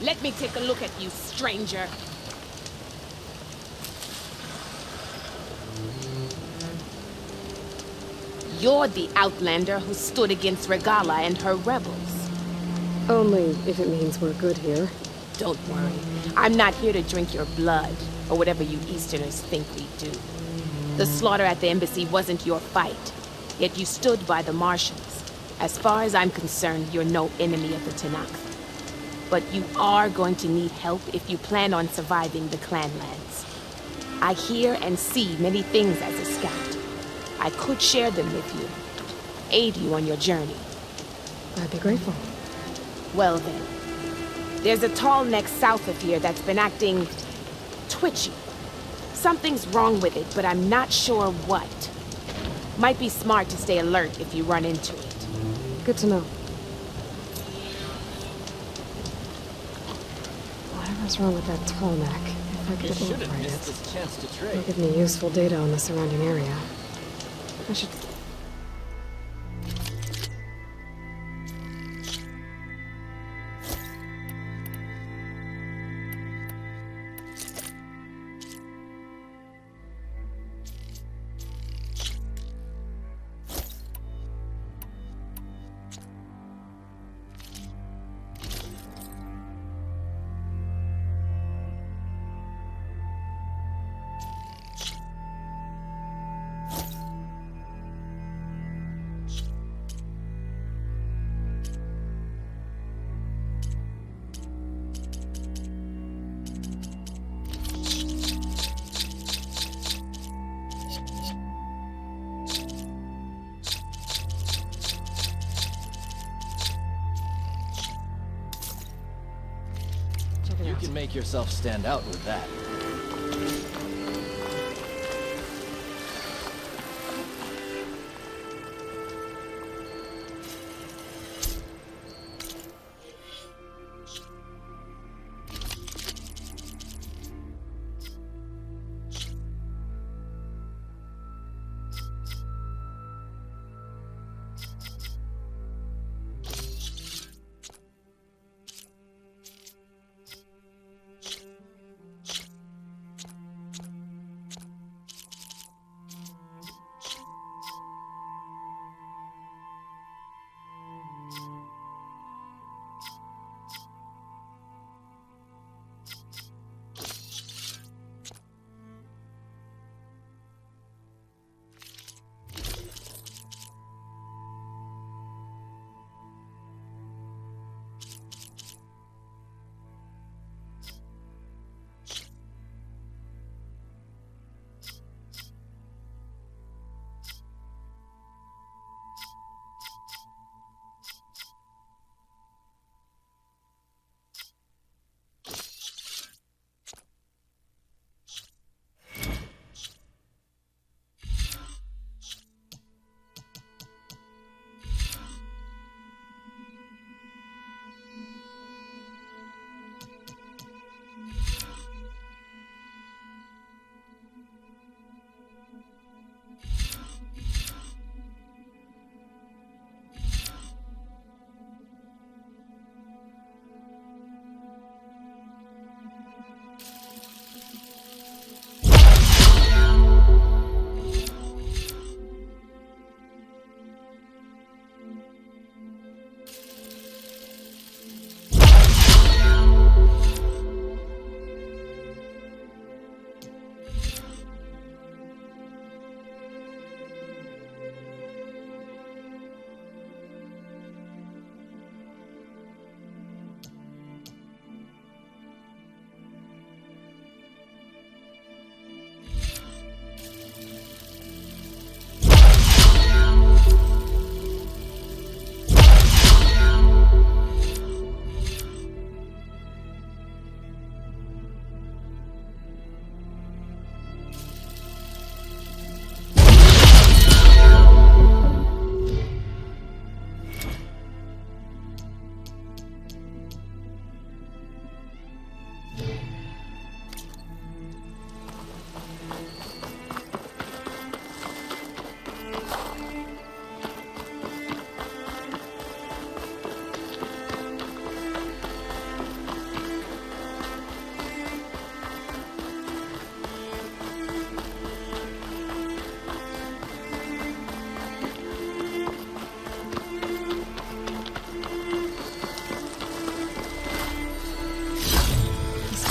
Let me take a look at you, stranger. You're the outlander who stood against Regala and her rebels. Only if it means we're good here. Don't worry. I'm not here to drink your blood, or whatever you Easterners think we do. The slaughter at the embassy wasn't your fight, yet you stood by the marshals. As far as I'm concerned, you're no enemy of the Tenakth. But you are going to need help if you plan on surviving the clanlands. I hear and see many things as a scout. I could share them with you, aid you on your journey. I'd be grateful. Well then, there's a tall neck south of here that's been acting twitchy. Something's wrong with it, but I'm not sure what. Might be smart to stay alert if you run into it. Good to know. Whatever's wrong with that tall neck, if I could override it, it'll give me useful data on the surrounding area. I should... You can make yourself stand out with that.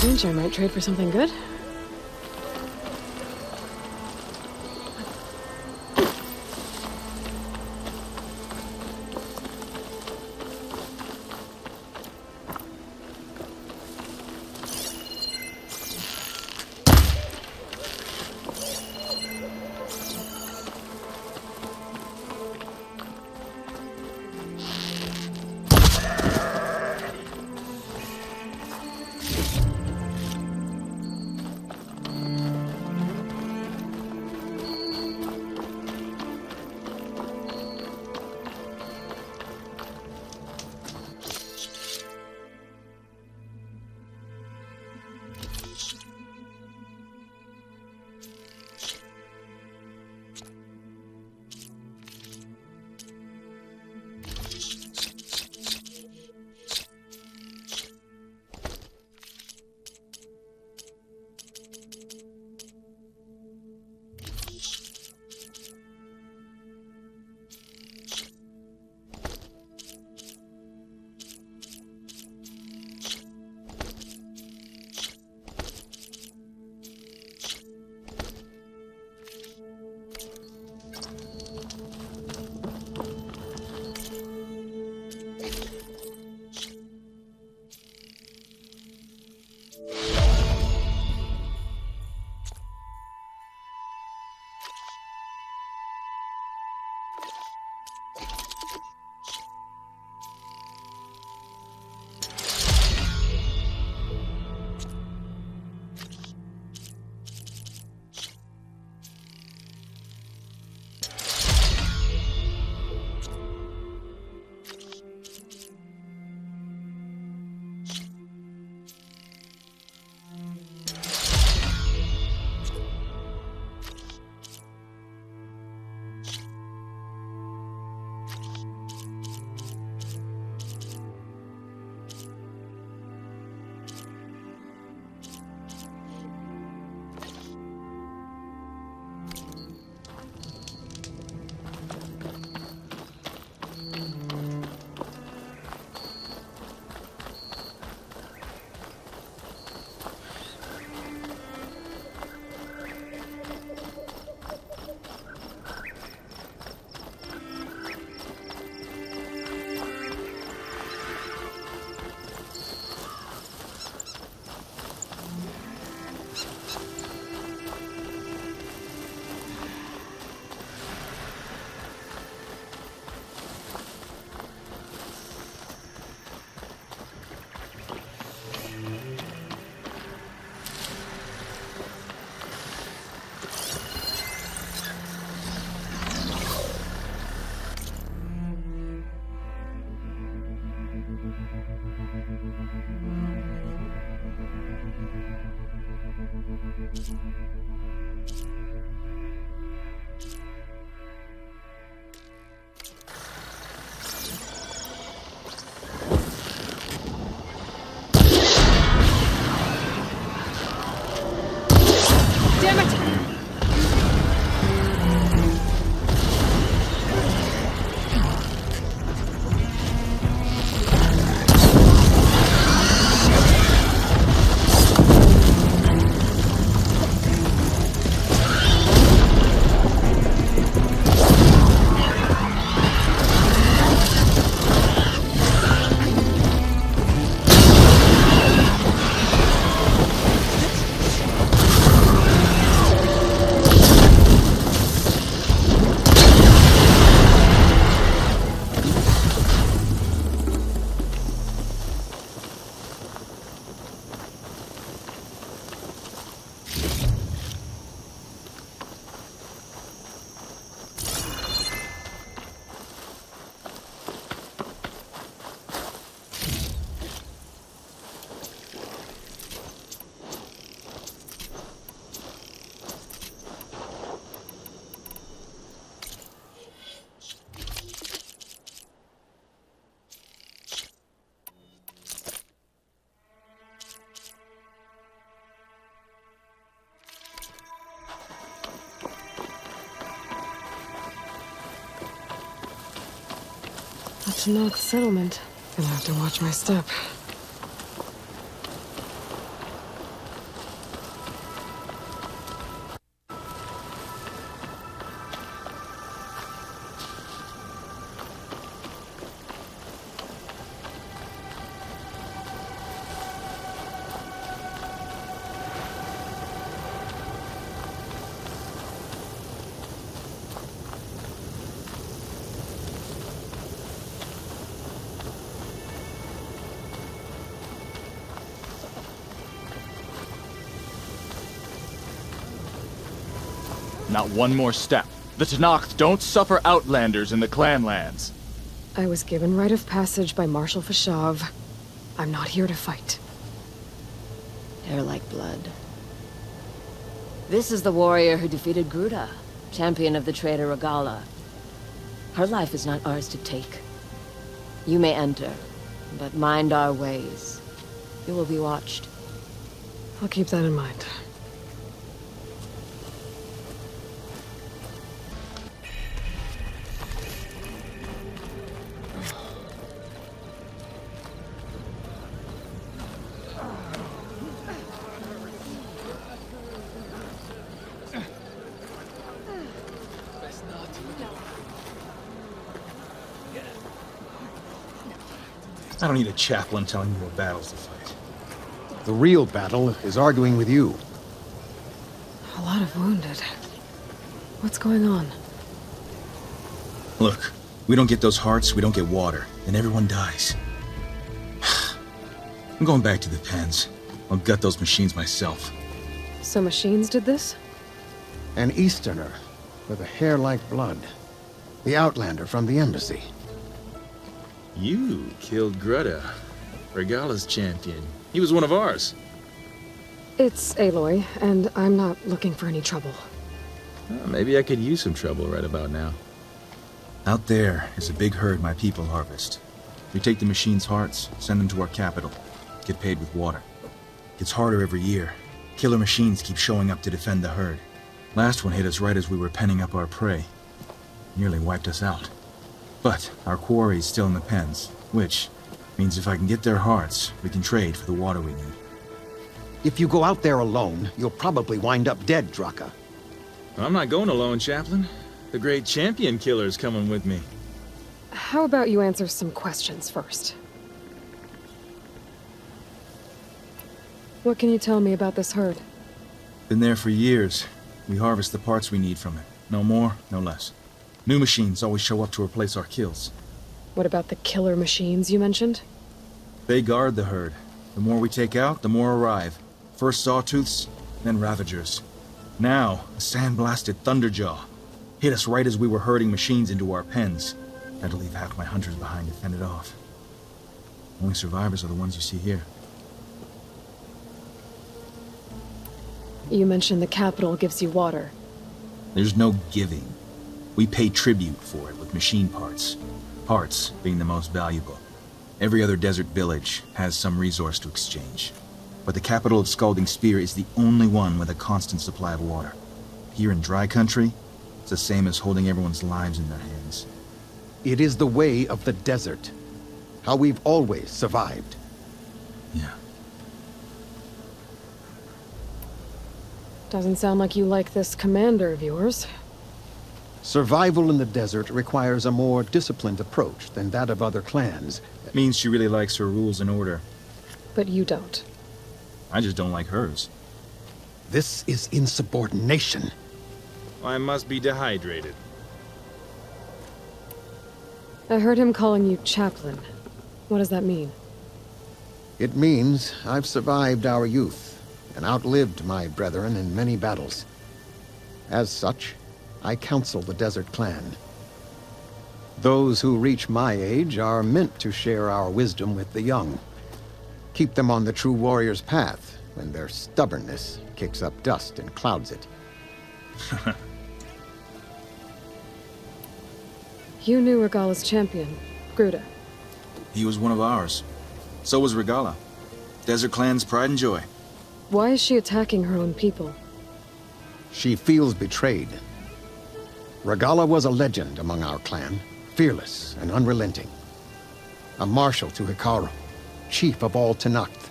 Pinch I might trade for something good. To knock settlement. Gonna have to watch my step. Not one more step. The Tenakth don't suffer outlanders in the Clanlands. I was given rite of passage by Marshal Fashav. I'm not here to fight. Hair like blood. This is the warrior who defeated Gruta, champion of the traitor Regala. Her life is not ours to take. You may enter, but mind our ways. You will be watched. I'll keep that in mind. I don't need a chaplain telling me what battles to fight. The real battle is arguing with you. A lot of wounded. What's going on? Look, we don't get those hearts, we don't get water, and everyone dies. I'm going back to the pens. I'll gut those machines myself. So machines did this? An Easterner with a hair like blood. The Outlander from the embassy. You killed Greta, Regala's champion. He was one of ours. It's Aloy, and I'm not looking for any trouble. Well, maybe I could use some trouble right about now. Out there is a big herd my people harvest. We take the machines' hearts, send them to our capital, get paid with water. Gets harder every year. Killer machines keep showing up to defend the herd. Last one hit us right as we were penning up our prey. Nearly wiped us out. But our quarry is still in the pens, which means if I can get their hearts, we can trade for the water we need. If you go out there alone, you'll probably wind up dead, Draka. I'm not going alone, Chaplain. The great champion killer's coming with me. How about you answer some questions first? What can you tell me about this herd? Been there for years. We harvest the parts we need from it. No more, no less. New machines always show up to replace our kills. What about the killer machines you mentioned? They guard the herd. The more we take out, the more arrive. First Sawtooths, then Ravagers. Now, a sandblasted Thunderjaw. Hit us right as we were herding machines into our pens. Had to leave half my hunters behind to fend it off. Only survivors are the ones you see here. You mentioned the capital gives you water. There's no giving. We pay tribute for it with machine parts. Parts being the most valuable. Every other desert village has some resource to exchange. But the capital of Scalding Spear is the only one with a constant supply of water. Here in dry country, it's the same as holding everyone's lives in their hands. It is the way of the desert. How we've always survived. Yeah. Doesn't sound like you like this commander of yours. Survival in the desert requires a more disciplined approach than that of other clans. It means she really likes her rules and order. But you don't. I just don't like hers. This is insubordination. I must be dehydrated. I heard him calling you chaplain. What does that mean? It means I've survived our youth and outlived my brethren in many battles. As such, I counsel the Desert Clan. Those who reach my age are meant to share our wisdom with the young. Keep them on the true warrior's path when their stubbornness kicks up dust and clouds it. You knew Regala's champion, Gruta. He was one of ours. So was Regala. Desert Clan's pride and joy. Why is she attacking her own people? She feels betrayed. Regala was a legend among our clan, fearless and unrelenting. A marshal to Hikaru, chief of all Tenakth.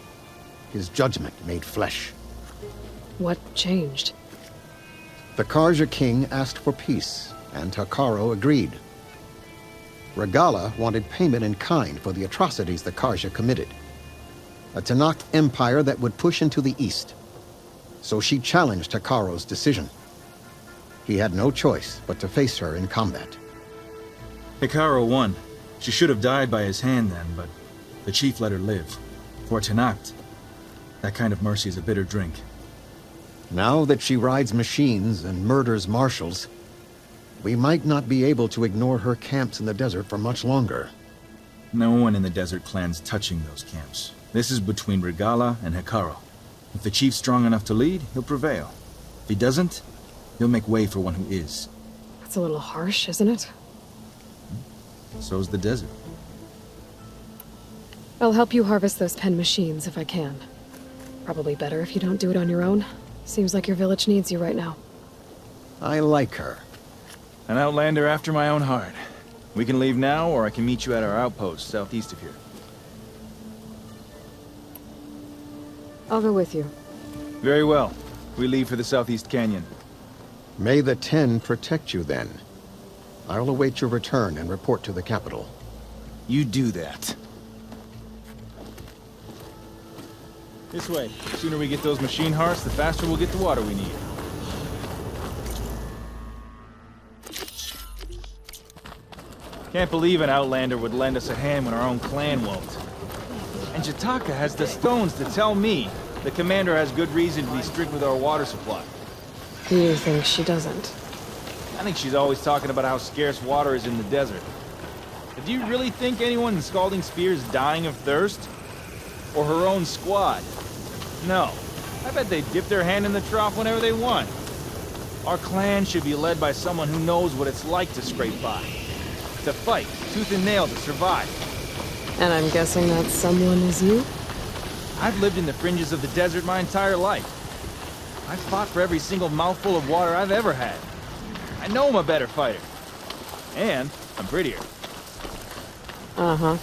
His judgment made flesh. What changed? The Karja king asked for peace, and Hikaru agreed. Regala wanted payment in kind for the atrocities the Karja committed. A Tenakth empire that would push into the east. So she challenged Hikaru's decision. He had no choice but to face her in combat. Hikaru won. She should have died by his hand then, but the chief let her live. For Tenakth, that kind of mercy is a bitter drink. Now that she rides machines and murders marshals, we might not be able to ignore her camps in the desert for much longer. No one in the Desert Clan's touching those camps. This is between Regala and Hikaru. If the chief's strong enough to lead, he'll prevail. If he doesn't, he'll make way for one who is. That's a little harsh, isn't it? So's the desert. I'll help you harvest those pen machines if I can. Probably better if you don't do it on your own. Seems like your village needs you right now. I like her. An outlander after my own heart. We can leave now, or I can meet you at our outpost southeast of here. I'll go with you. Very well. We leave for the Southeast Canyon. May the 10 protect you then. I'll await your return and report to the capital. You do that. This way. The sooner we get those machine hearts, the faster we'll get the water we need. Can't believe an outlander would lend us a hand when our own clan won't. And Jataka has the stones to tell me the commander has good reason to be strict with our water supply. You think she doesn't? I think she's always talking about how scarce water is in the desert. But do you really think anyone in Scalding Spear is dying of thirst? Or her own squad? No. I bet they dip their hand in the trough whenever they want. Our clan should be led by someone who knows what it's like to scrape by. To fight, tooth and nail to survive. And I'm guessing that someone is you? I've lived in the fringes of the desert my entire life. I've fought for every single mouthful of water I've ever had. I know I'm a better fighter. And I'm prettier. Uh-huh.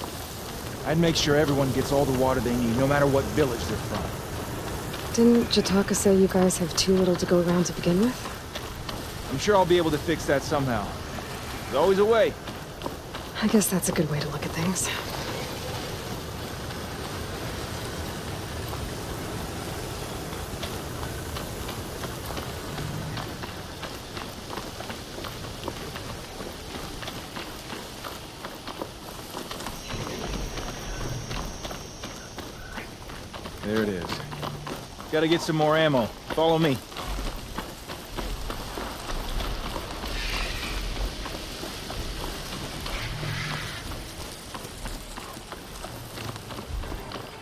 I'd make sure everyone gets all the water they need, no matter what village they're from. Didn't Jataka say you guys have too little to go around to begin with? I'm sure I'll be able to fix that somehow. There's always a way. I guess that's a good way to look at things. There it is. Gotta get some more ammo. Follow me.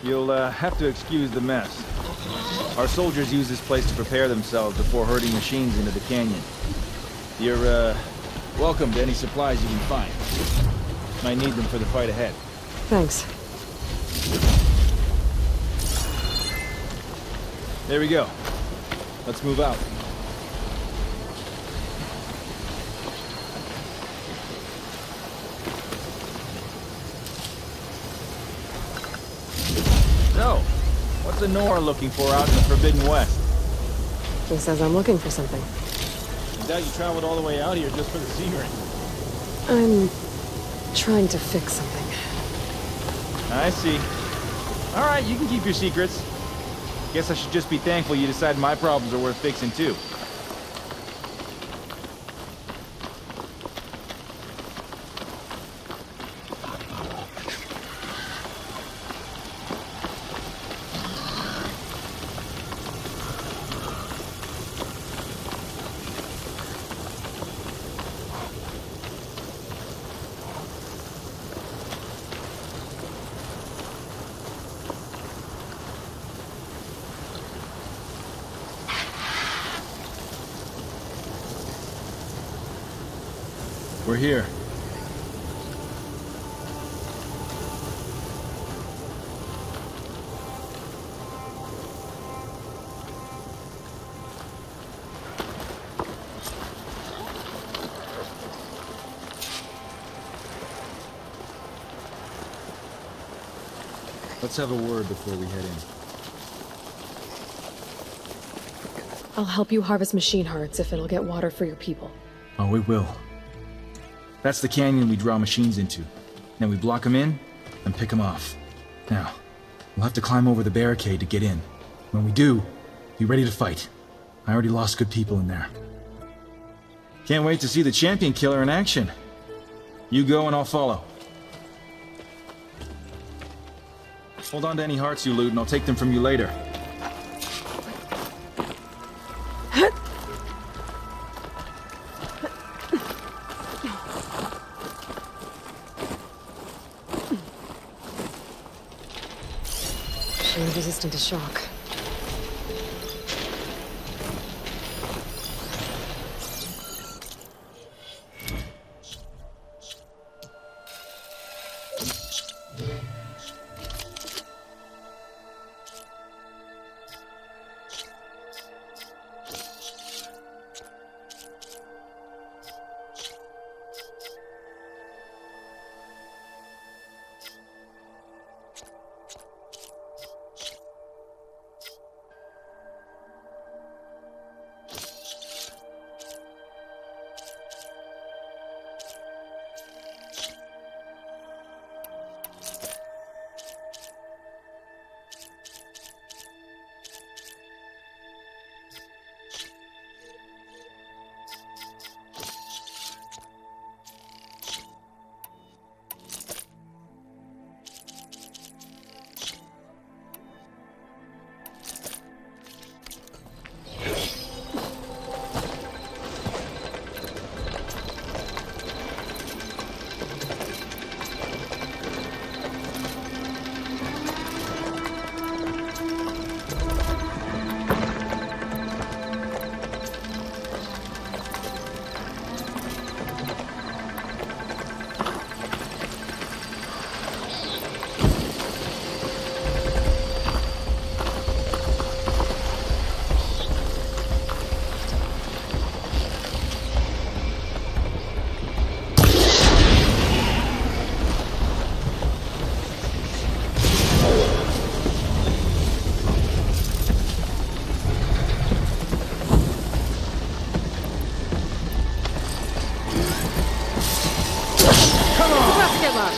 You'll have to excuse the mess. Our soldiers use this place to prepare themselves before herding machines into the canyon. You're welcome to any supplies you can find. Might need them for the fight ahead. Thanks. There we go. Let's move out. So, what's a Nora looking for out in the Forbidden West? He says I'm looking for something. I doubt you traveled all the way out here just for the scenery. I'm trying to fix something. I see. All right, you can keep your secrets. Guess I should just be thankful you decided my problems are worth fixing too. We're here. Let's have a word before we head in. I'll help you harvest machine hearts if it'll get water for your people. Oh, it will. That's the canyon we draw machines into. Then we block them in, and pick them off. Now, we'll have to climb over the barricade to get in. When we do, be ready to fight. I already lost good people in there. Can't wait to see the champion killer in action. You go and I'll follow. Hold on to any hearts you loot and I'll take them from you later. exceptionally resistant to shock.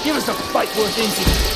Give us a fight worth inking.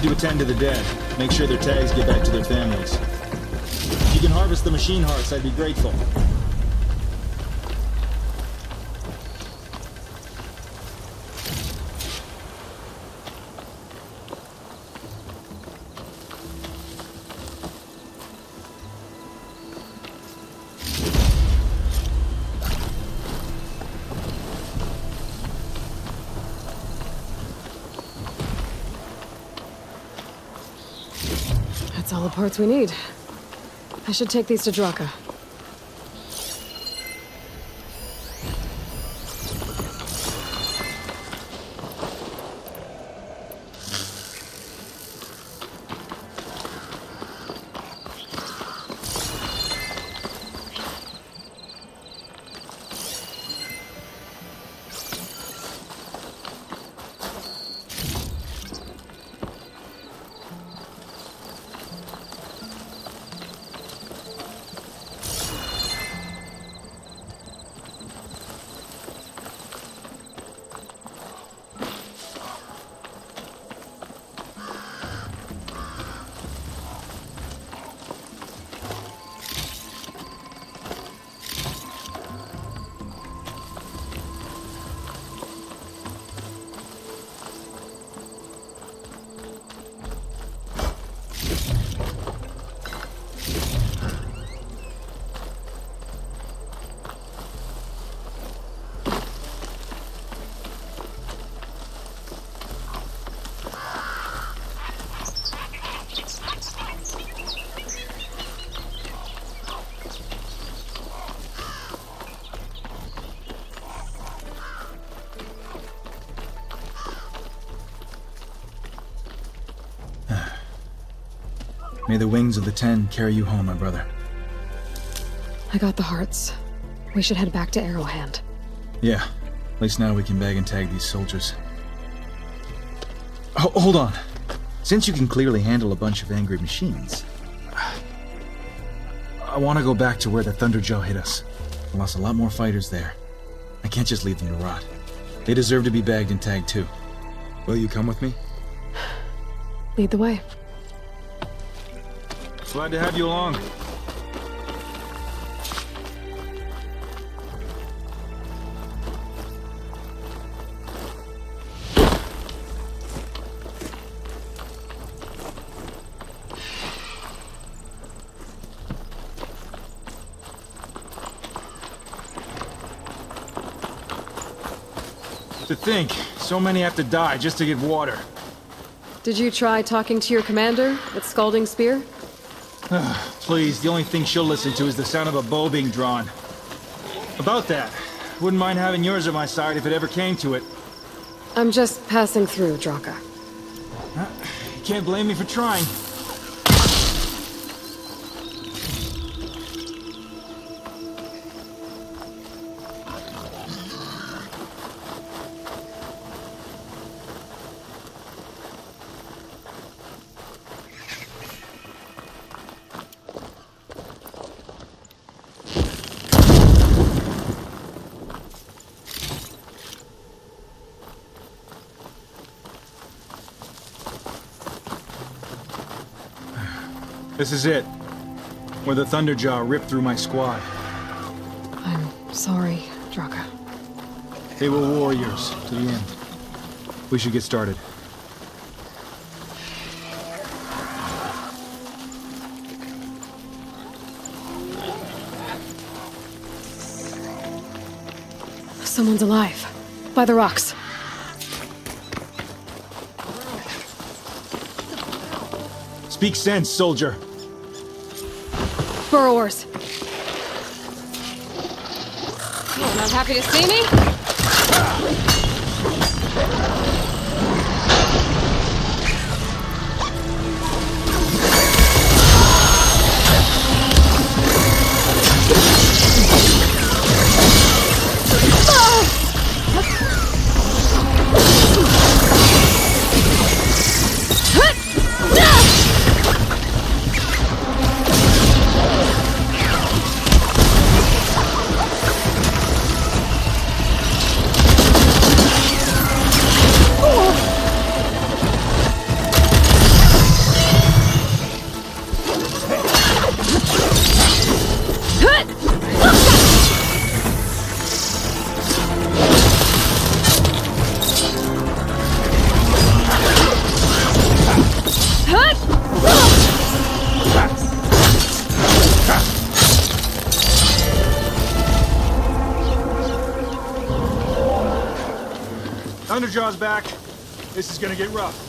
Attend to the dead. Make sure their tags get back to their families. If you can harvest the machine hearts, I'd be grateful. That's all the parts we need. I should take these to Draka. May the wings of the 10 carry you home, my brother. I got the hearts. We should head back to Arrowhand. Yeah, at least now we can bag and tag these soldiers. Hold on. Since you can clearly handle a bunch of angry machines, I want to go back to where the Thunderjaw hit us. I lost a lot more fighters there. I can't just leave them to rot. They deserve to be bagged and tagged too. Will you come with me? Lead the way. Glad to have you along. To think, so many have to die just to get water. Did you try talking to your commander at Scalding Spear? Please, the only thing she'll listen to is the sound of a bow being drawn. About that, wouldn't mind having yours at my side if it ever came to it. I'm just passing through, Draka. You can't blame me for trying. This is it. Where the Thunderjaw ripped through my squad. I'm sorry, Draka. They were warriors to the end. We should get started. Someone's alive. By the rocks. Speak sense, soldier. Burrowers. You're not happy to see me? Thunderjaw's back. This is gonna get rough.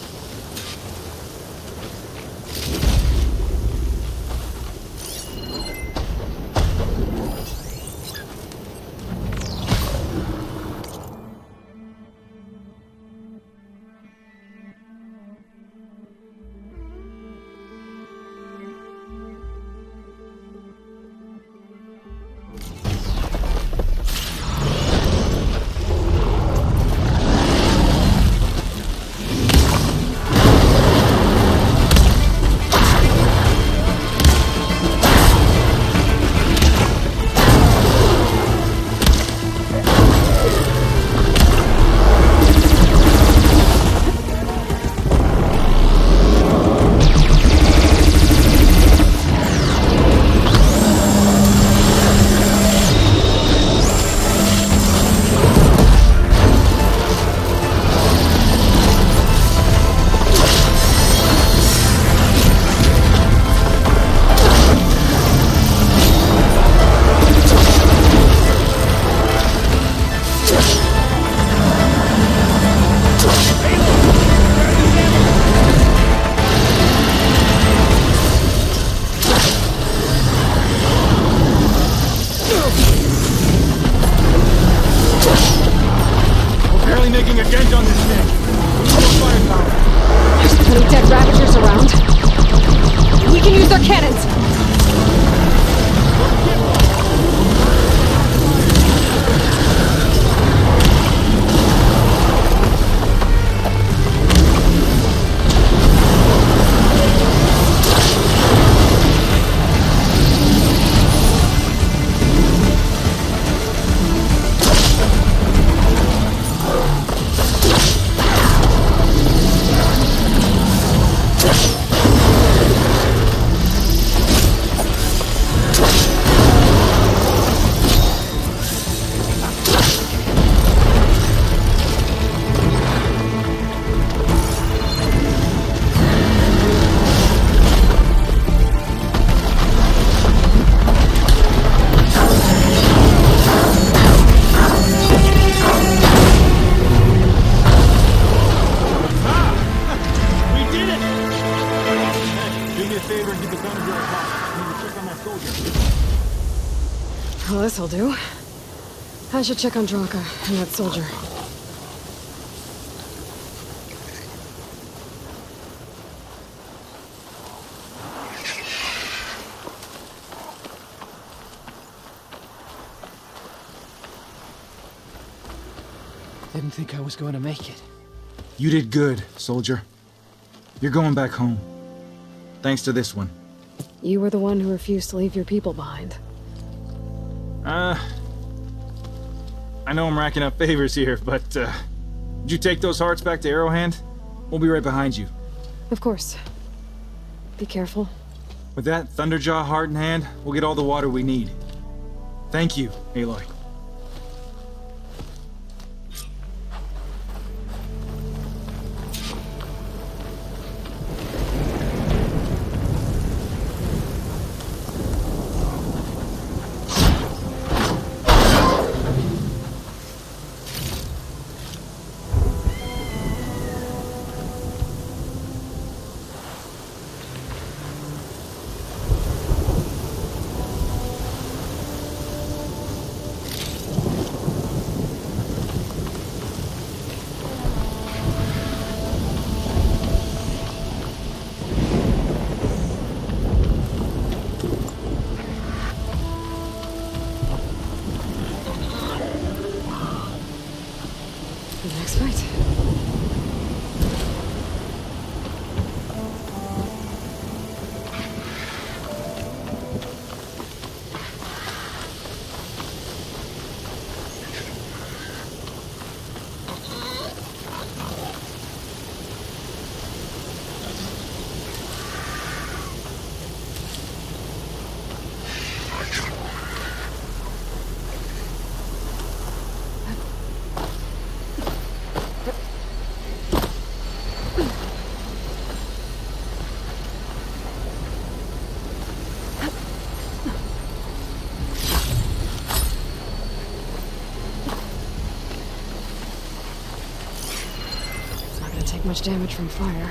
Making a dent on this thing. More firepower. There's plenty dead Ravagers around. We can use our cannons! Well, this'll do. I should check on Draka and that soldier. Didn't think I was going to make it. You did good, soldier. You're going back home. Thanks to this one. You were the one who refused to leave your people behind. I know I'm racking up favors here, but, did you take those hearts back to Arrowhand? We'll be right behind you. Of course. Be careful. With that Thunderjaw heart in hand, we'll get all the water we need. Thank you, Aloy. The next fight. Take much damage from fire.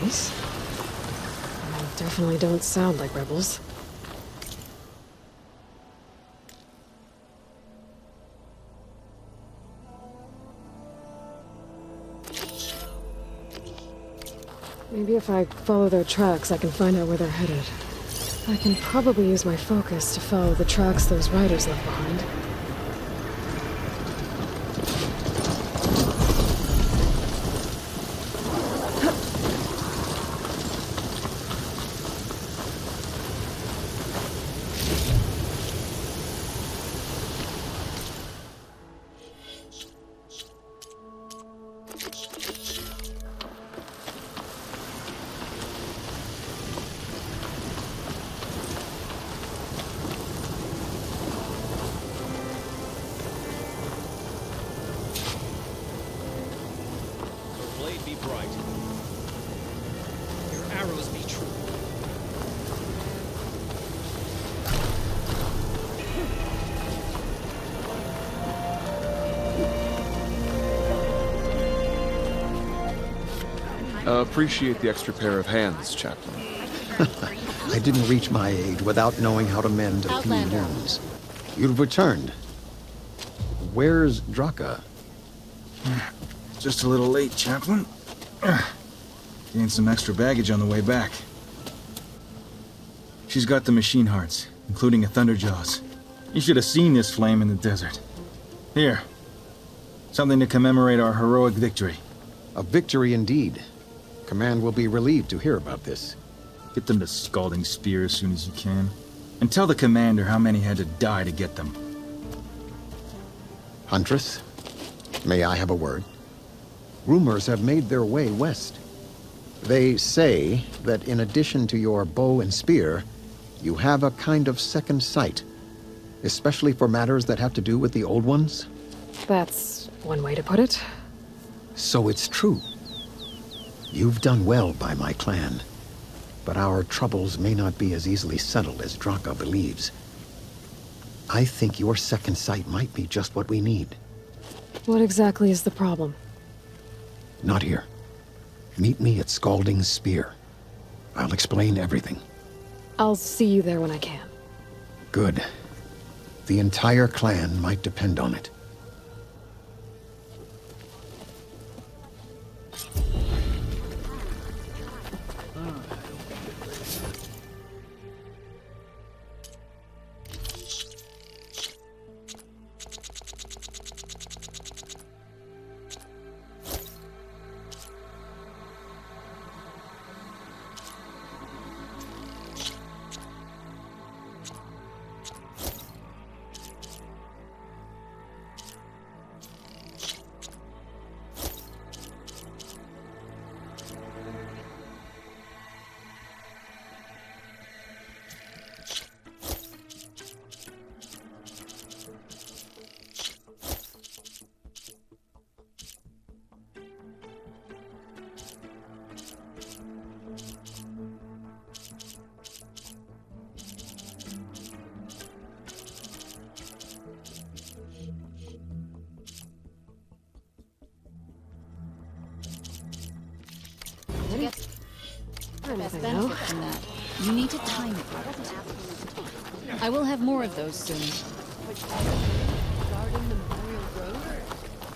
Nice. They definitely don't sound like rebels. Maybe if I follow their tracks, I can find out where they're headed. I can probably use my focus to follow the tracks those riders left behind. Be bright. Your arrows be true. Appreciate the extra pair of hands, Chaplain. I didn't reach my age without knowing how to mend a few wounds. You've returned. Where's Draka? Just a little late, Chaplain. Gained some extra baggage on the way back. She's got the machine hearts, including a Thunderjaws. You should have seen this flame in the desert. Here. Something to commemorate our heroic victory. A victory indeed. Command will be relieved to hear about this. Get them the scalding spear as soon as you can. And tell the commander how many had to die to get them. Huntress, may I have a word? Rumors have made their way west. They say that in addition to your bow and spear, you have a kind of second sight, especially for matters that have to do with the old ones. That's one way to put it. So it's true. You've done well by my clan, but our troubles may not be as easily settled as Draka believes. I think your second sight might be just what we need. What exactly is the problem? Not here. Meet me at Scalding's Spear. I'll explain everything. I'll see you there when I can. Good. The entire clan might depend on it. Best benefit from that. You need to time it. I will have more of those soon. Guarding the Memorial Road?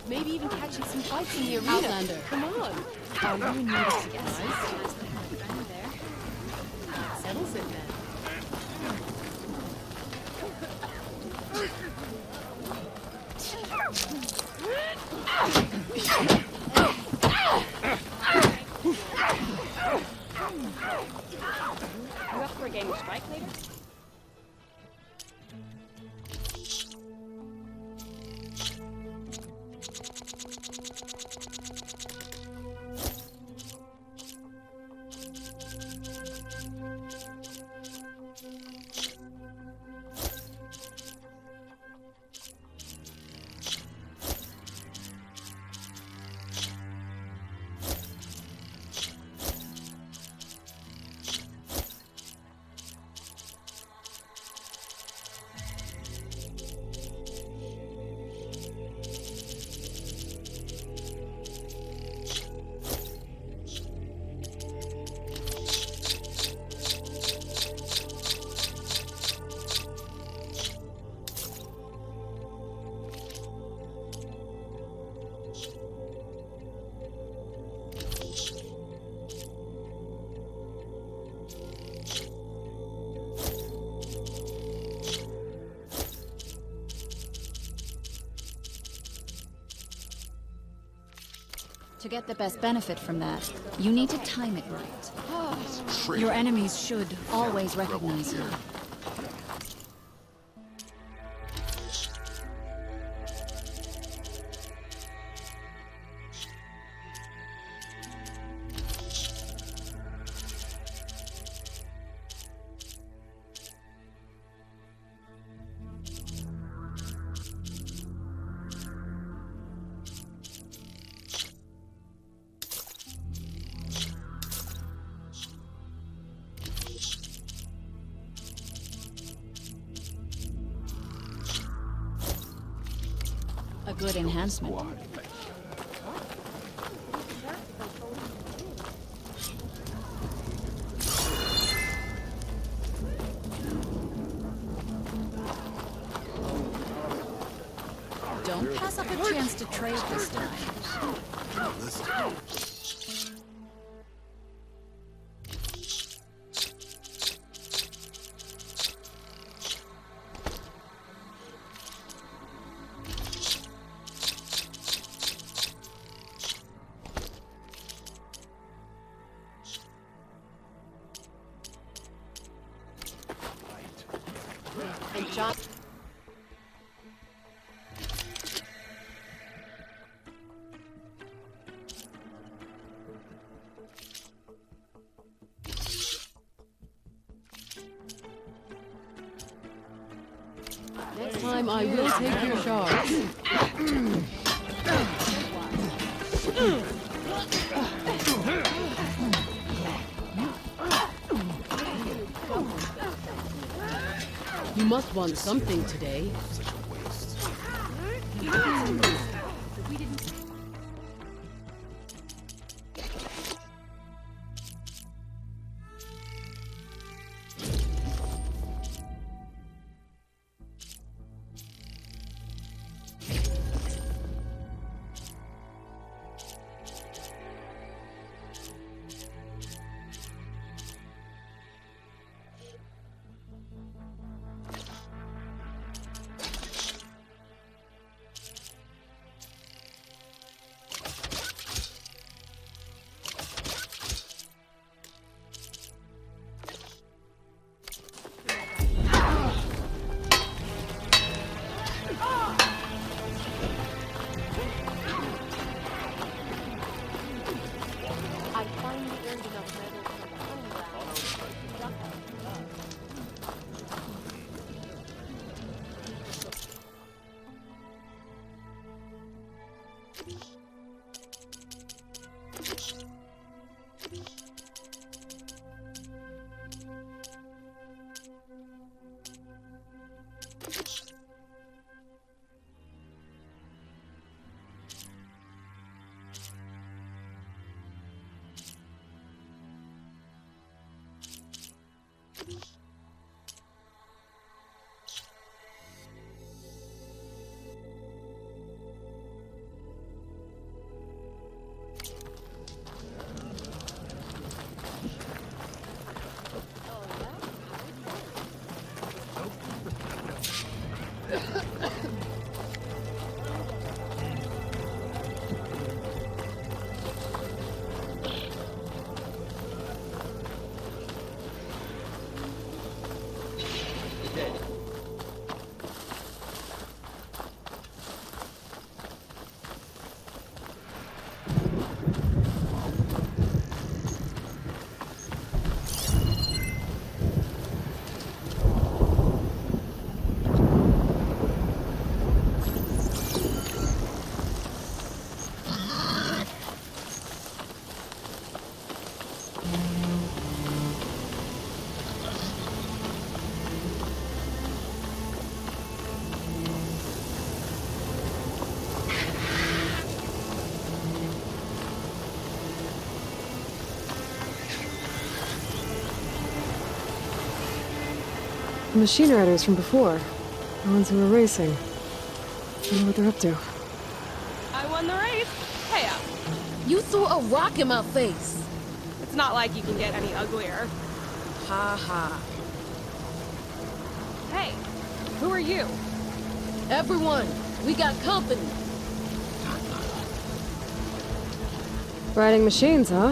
Maybe even catching some fights in the arena. Outlander. Come on. You need a surprise. Settles it then. You up for a game of Strike later? To get the best benefit from that, you need to time it right. Your enemies should always recognize you. A good enhancement. Don't pass up a chance to trade this time. And John... Next time I will take your shots. You must want something today. Such a waste. The machine riders from before. The ones who were racing. I wonder what they're up to. I won the race. Hey, You threw a rock in my face. it's not like you can get any uglier. Ha ha. Hey, who are you? Everyone, we got company. Riding machines, huh?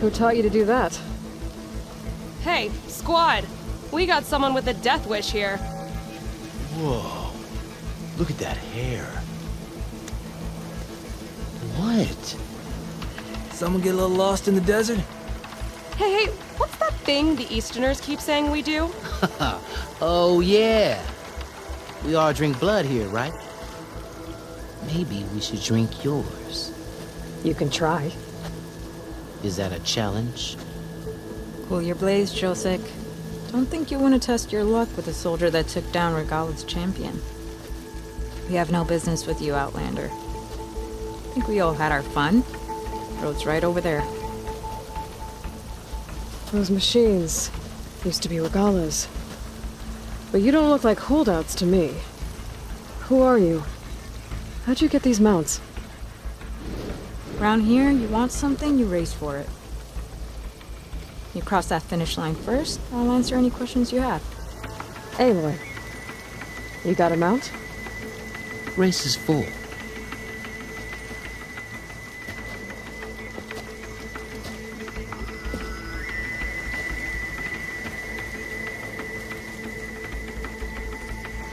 Who taught you to do that? Hey, squad! We got someone with a death wish here. Whoa. Look at that hair. What? Someone get a little lost in the desert? Hey, what's that thing the Easterners keep saying we do? Oh, yeah. We all drink blood here, right? Maybe we should drink yours. You can try. Is that a challenge? Cool your blaze, Josek. Don't think you want to test your luck with a soldier that took down Regala's champion. We have no business with you, Outlander. I think we all had our fun. Road's right over there. Those machines used to be Regala's. But you don't look like holdouts to me. Who are you? How'd you get these mounts? Around here, you want something, you race for it. You cross that finish line first, I'll answer any questions you have. Aloy, you got a mount? Race is full.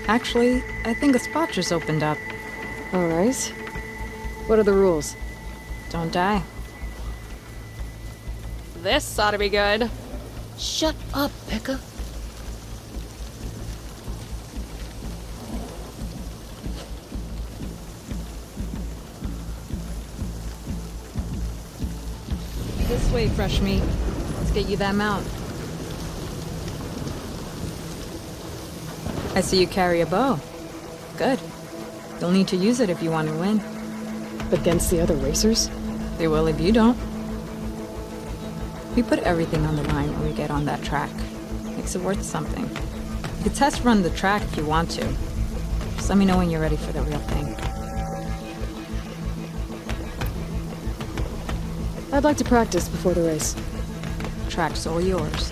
Actually, I think a spot just opened up. All right. What are the rules? Don't die. This ought to be good. Shut up, Pekka. This way, fresh meat. Let's get you that mount. I see you carry a bow. Good. You'll need to use it if you want to win. Against the other racers? They will if you don't. We put everything on the line when we get on that track. Makes it worth something. You can test run the track if you want to. Just let me know when you're ready for the real thing. I'd like to practice before the race. Track's all yours.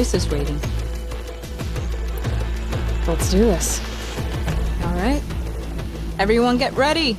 race is waiting. Let's do this. All right. Everyone get ready.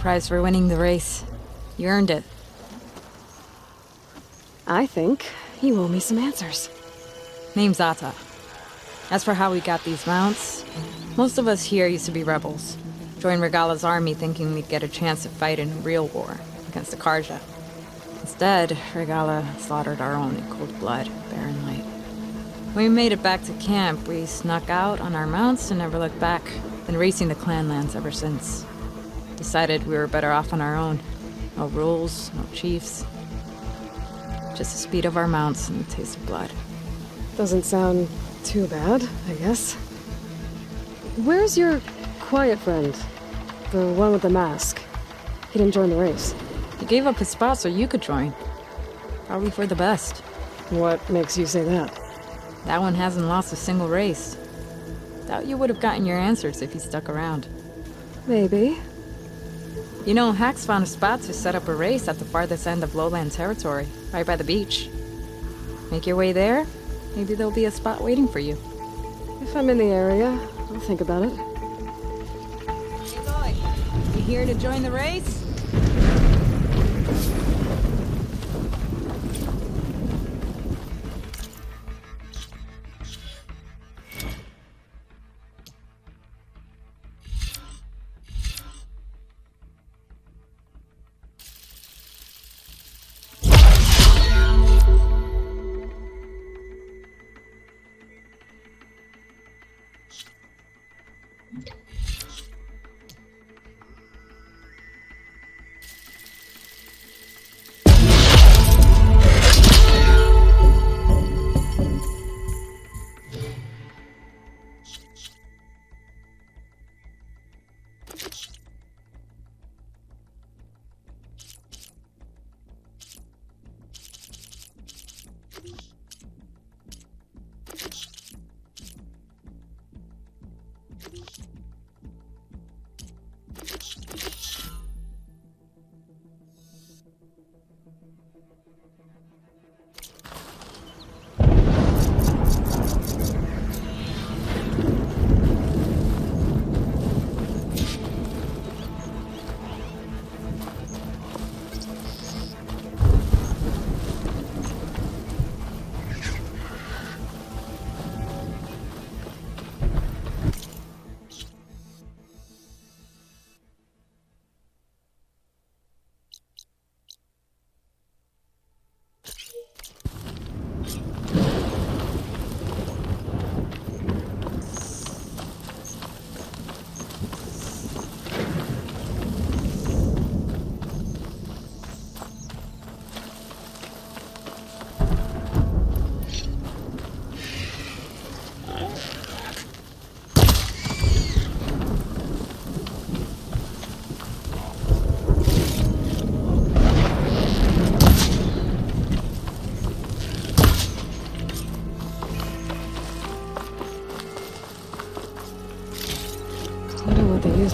Prize for winning the race. You earned it. I think you owe me some answers. Name's Ata. As for how we got these mounts, most of us here used to be rebels. Joined Regala's army thinking we'd get a chance to fight in a real war against the Karja. Instead, Regala slaughtered our own in cold blood, barren light. When we made it back to camp, we snuck out on our mounts and never looked back. Been racing the clan lands ever since. Decided we were better off on our own. No rules, no chiefs. Just the speed of our mounts and the taste of blood. Doesn't sound too bad, I guess. Where's your quiet friend? The one with the mask. He didn't join the race. He gave up his spot so you could join. Probably for the best. What makes you say that? That one hasn't lost a single race. Doubt you would have gotten your answers if he stuck around. Maybe. You know, Hax found a spot to set up a race at the farthest end of lowland territory, right by the beach. Make your way there, maybe there'll be a spot waiting for you. If I'm in the area, I'll think about it. Hey boy, you here to join the race?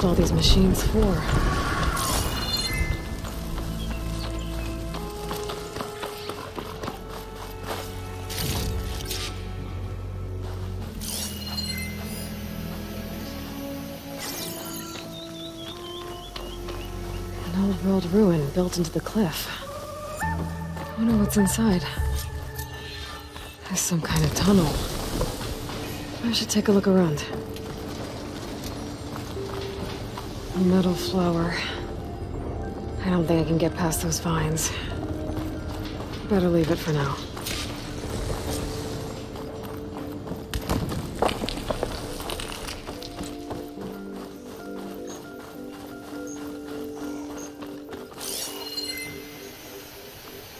All these machines for. An old world ruin built into the cliff. I wonder what's inside. There's some kind of tunnel. I should take a look around. A metal flower. I don't think I can get past those vines. Better leave it for now.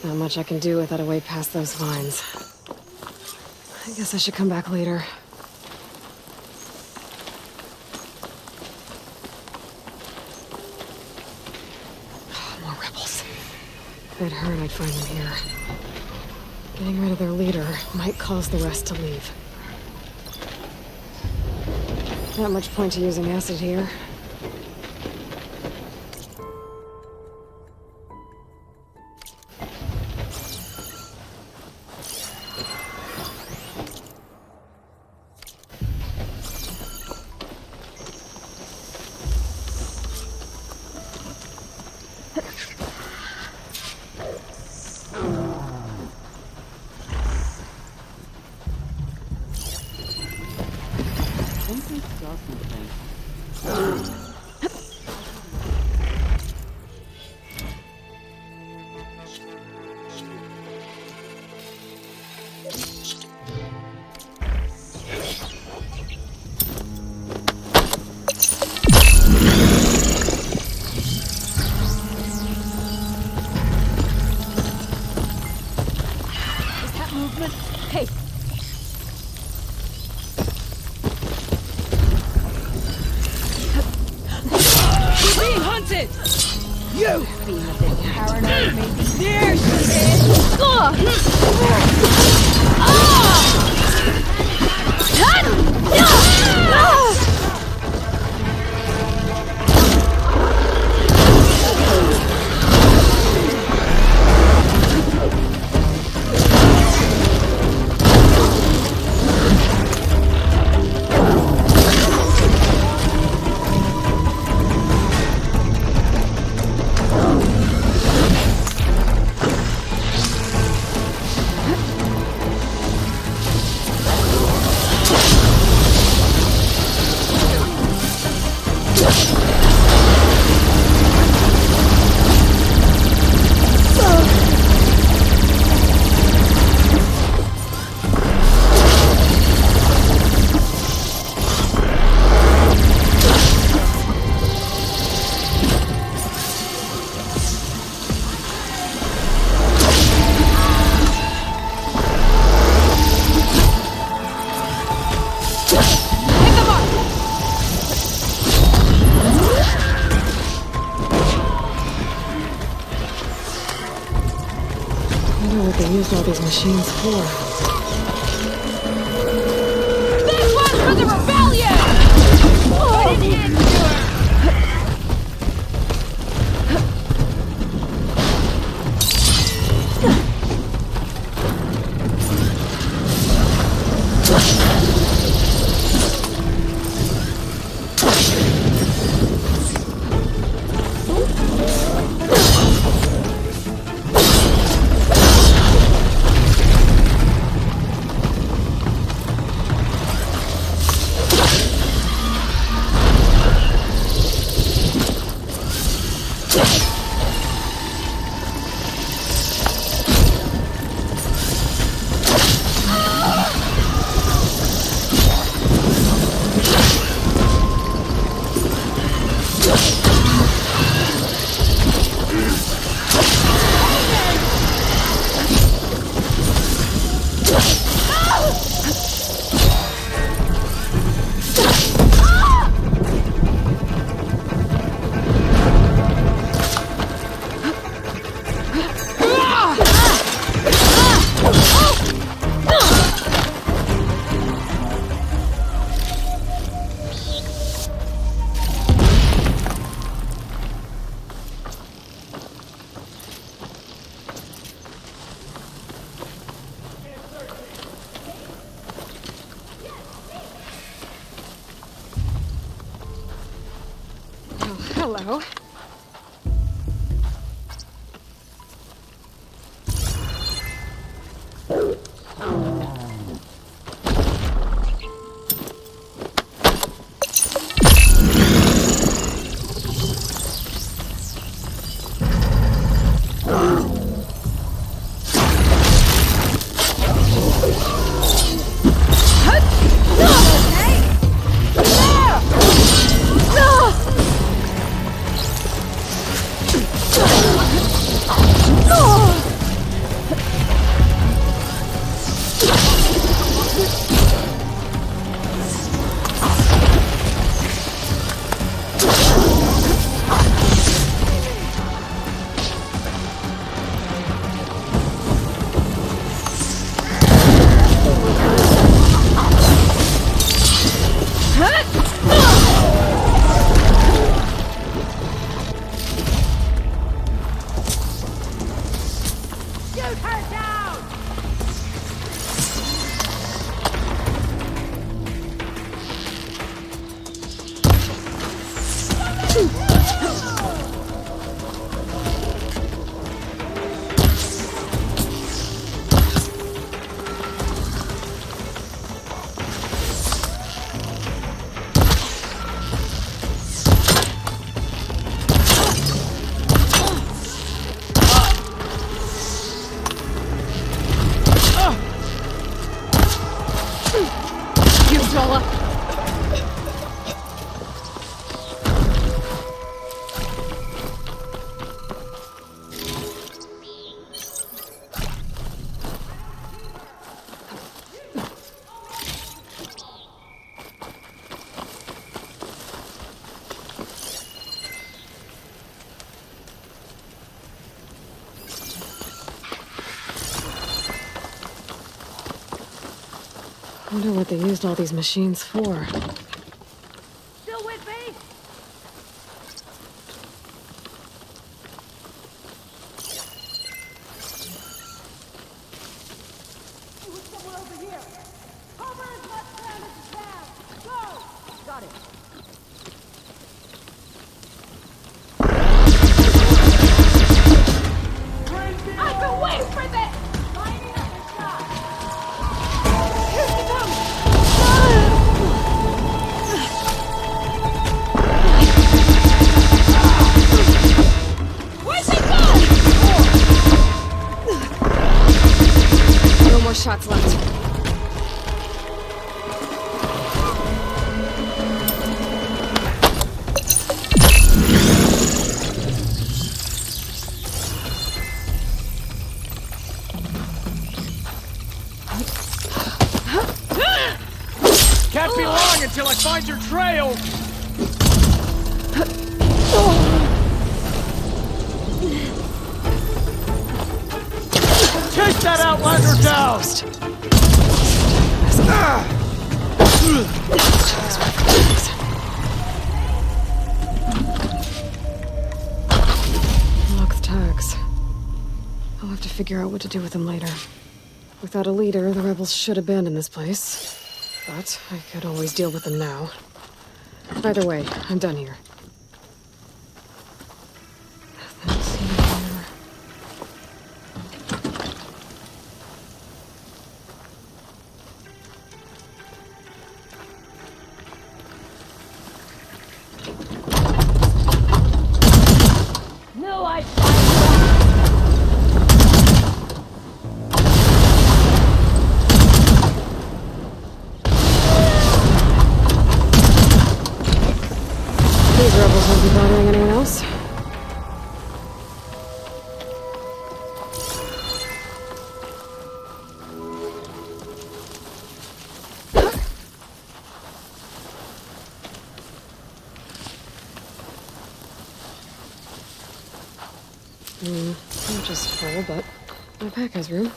Not much I can do without a way past those vines. I guess I should come back later. I'd heard I'd find them here. Getting rid of their leader might cause the rest to leave. Not much point to using acid here. Hey! We're being hunted! You! Being a bit paranoid, maybe. There she is! Used all these machines for. This one's for the rebellion! Hello. Wonder what they used all these machines for. Still with me? Somewhere over here. Cover as much ground as you can. Go! Got it. I've been waiting for this! Lining up the shot. Here she comes! Where's she gone? No more shots left. Can't be long until I find your trail! Chase that outlander down! Locked tags. I'll have to figure out what to do with them later. Without a leader, the rebels should abandon this place. But I could always deal with them now. Either way, I'm done here. Nothing here. No, I... These rebels won't be bothering anyone else. Not just full, but my pack has room.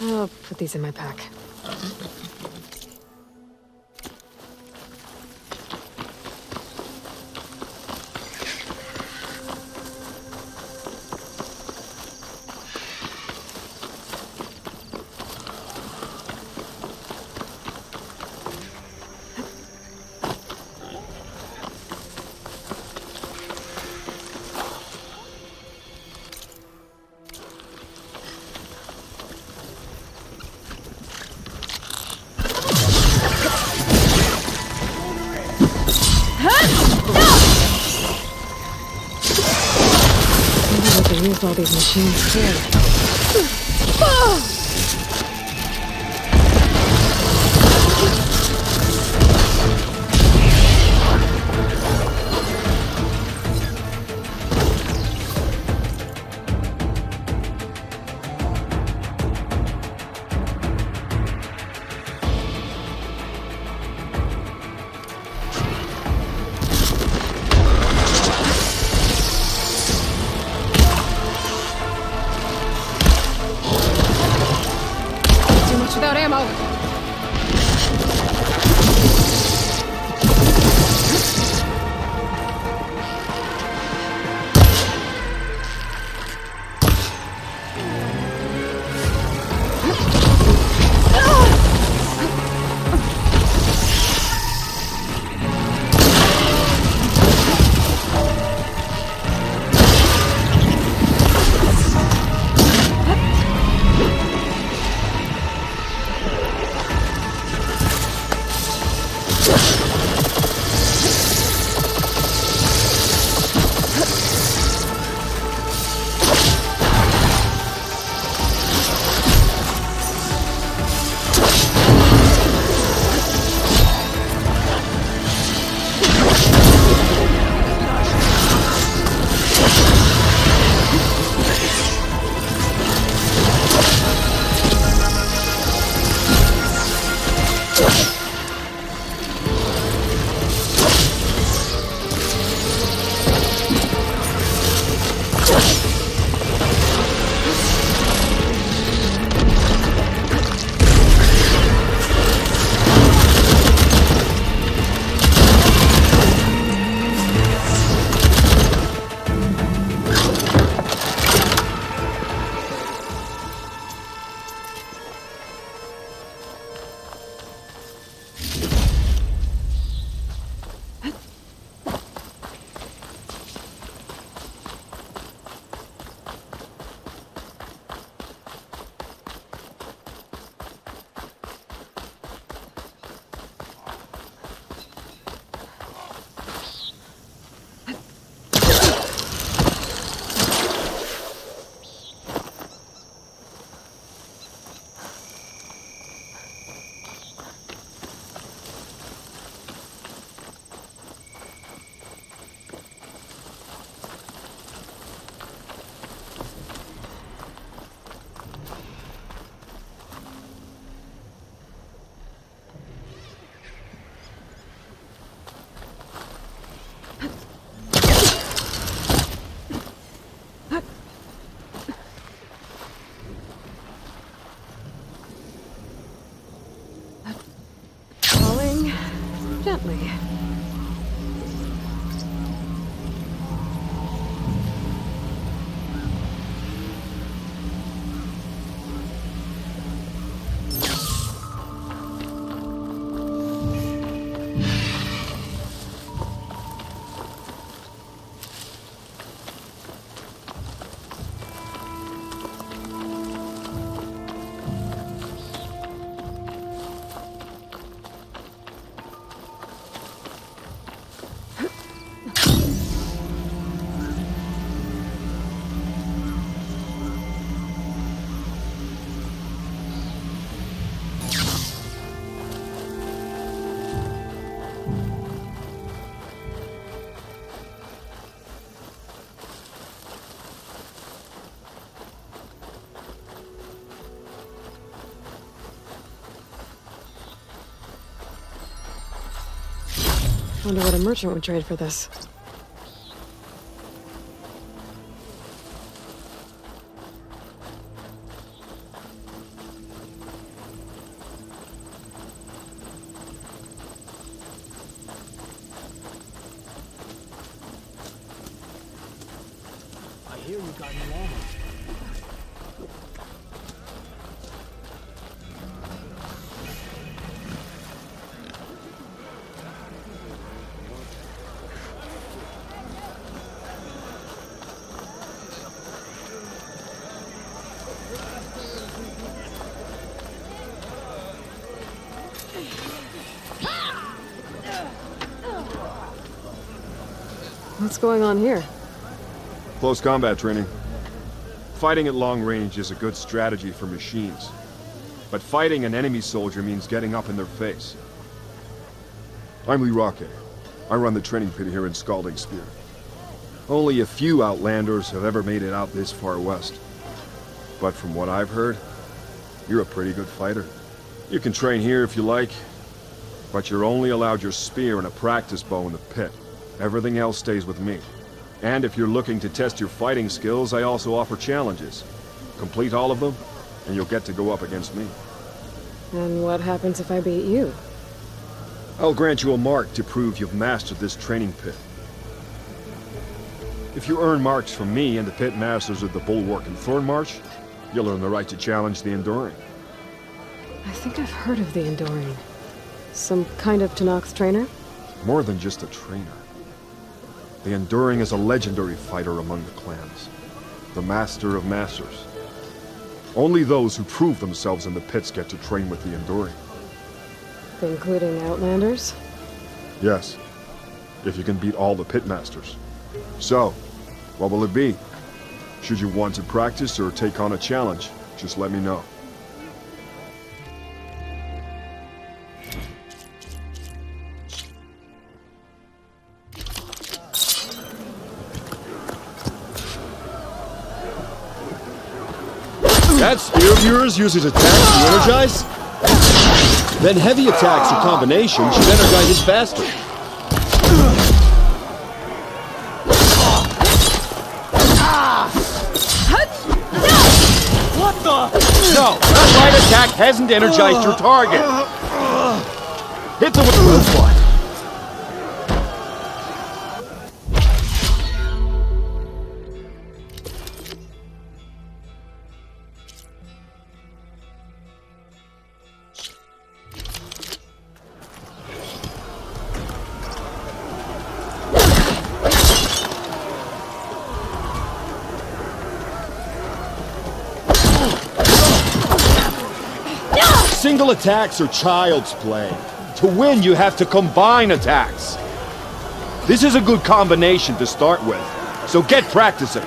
I'll put these in my pack. Used all these machines too. Without ammo. gently. Wonder what a merchant would trade for this. I hear you got an llama. What's going on here? Close combat training. Fighting at long range is a good strategy for machines. But fighting an enemy soldier means getting up in their face. I'm Lee Rocket. I run the training pit here in Scalding Spear. Only a few Outlanders have ever made it out this far west. But from what I've heard, you're a pretty good fighter. You can train here if you like, but you're only allowed your spear and a practice bow in the pit. Everything else stays with me. And if you're looking to test your fighting skills, I also offer challenges. Complete all of them, and you'll get to go up against me. And what happens if I beat you? I'll grant you a mark to prove you've mastered this training pit. If you earn marks from me and the pit masters of the Bulwark and Thorn March, you'll earn the right to challenge the Enduring. I think I've heard of the Enduring. Some kind of Tenakth trainer? More than just a trainer. The Enduring is a legendary fighter among the clans. The Master of Masters. Only those who prove themselves in the pits get to train with the Enduring. Including Outlanders? Yes. If you can beat all the pit masters. So, what will it be? Should you want to practice or take on a challenge, just let me know. That spear of yours uses attacks to energize? Then heavy attacks or combinations should energize it faster. What the? No, that light attack hasn't energized your target. Hit them with this one. Single attacks are child's play. To win, you have to combine attacks. This is a good combination to start with, so get practicing.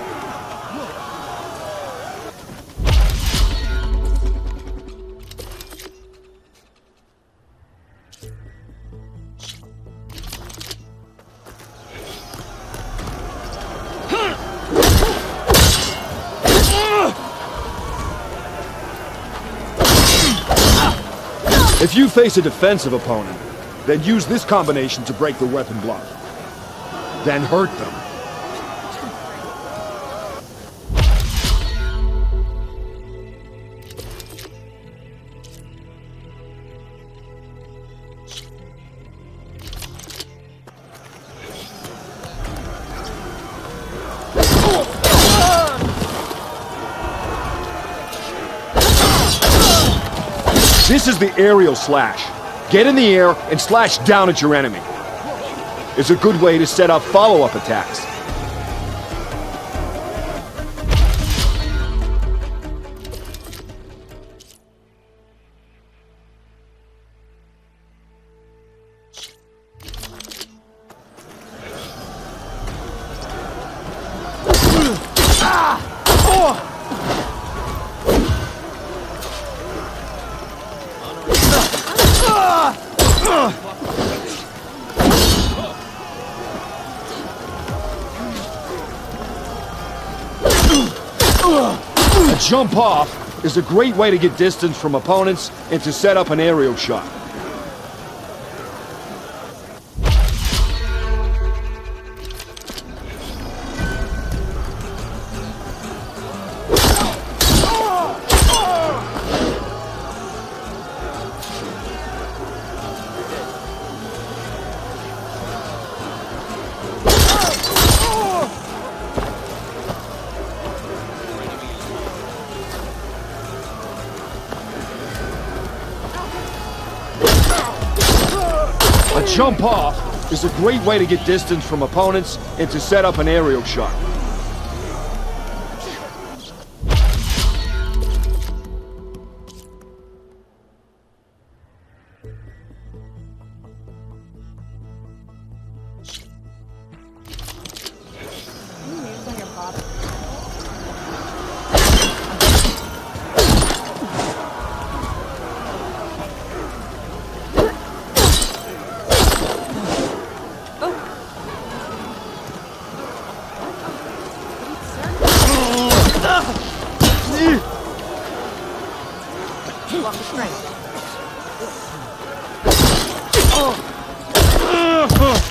If you face a defensive opponent, then use this combination to break the weapon block. Then hurt them. This is the aerial slash. Get in the air and slash down at your enemy. It's a good way to set up follow-up attacks. A jump off is a great way to get distance from opponents and to set up an aerial shot. A jump off is a great way to get distance from opponents and to set up an aerial shot.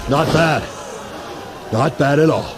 Not bad. Not bad at all.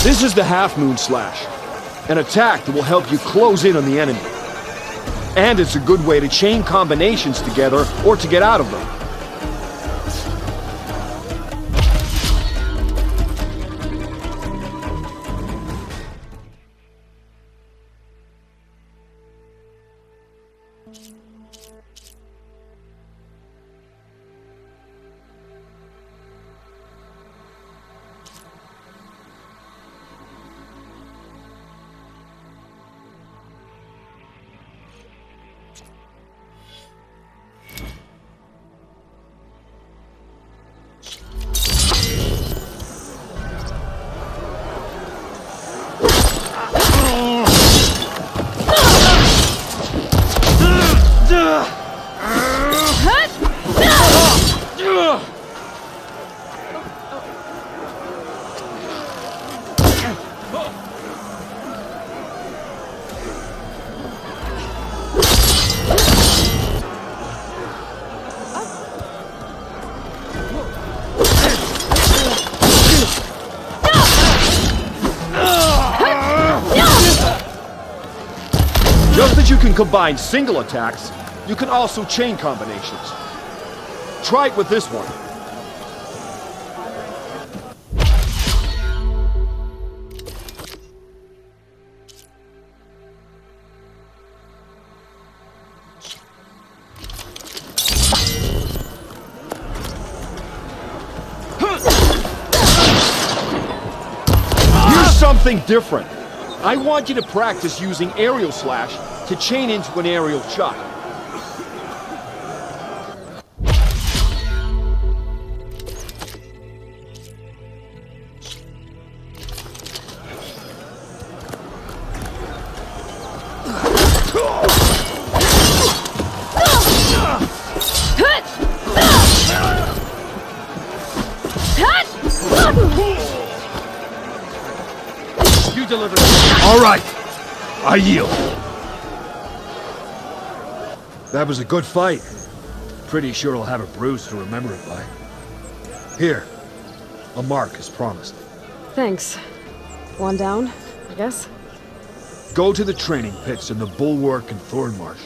This is the Half Moon Slash, an attack that will help you close in on the enemy. And it's a good way to chain combinations together or to get out of them. Just as you can combine single attacks, you can also chain combinations. Try it with this one. Here's something different. I want you to practice using aerial slash to chain into an aerial shot. deliver. All right. I yield. That was a good fight. Pretty sure I'll have a bruise to remember it by. Here. A mark as promised. Thanks. One down, I guess? Go to the training pits in the Bulwark and Thornmarsh.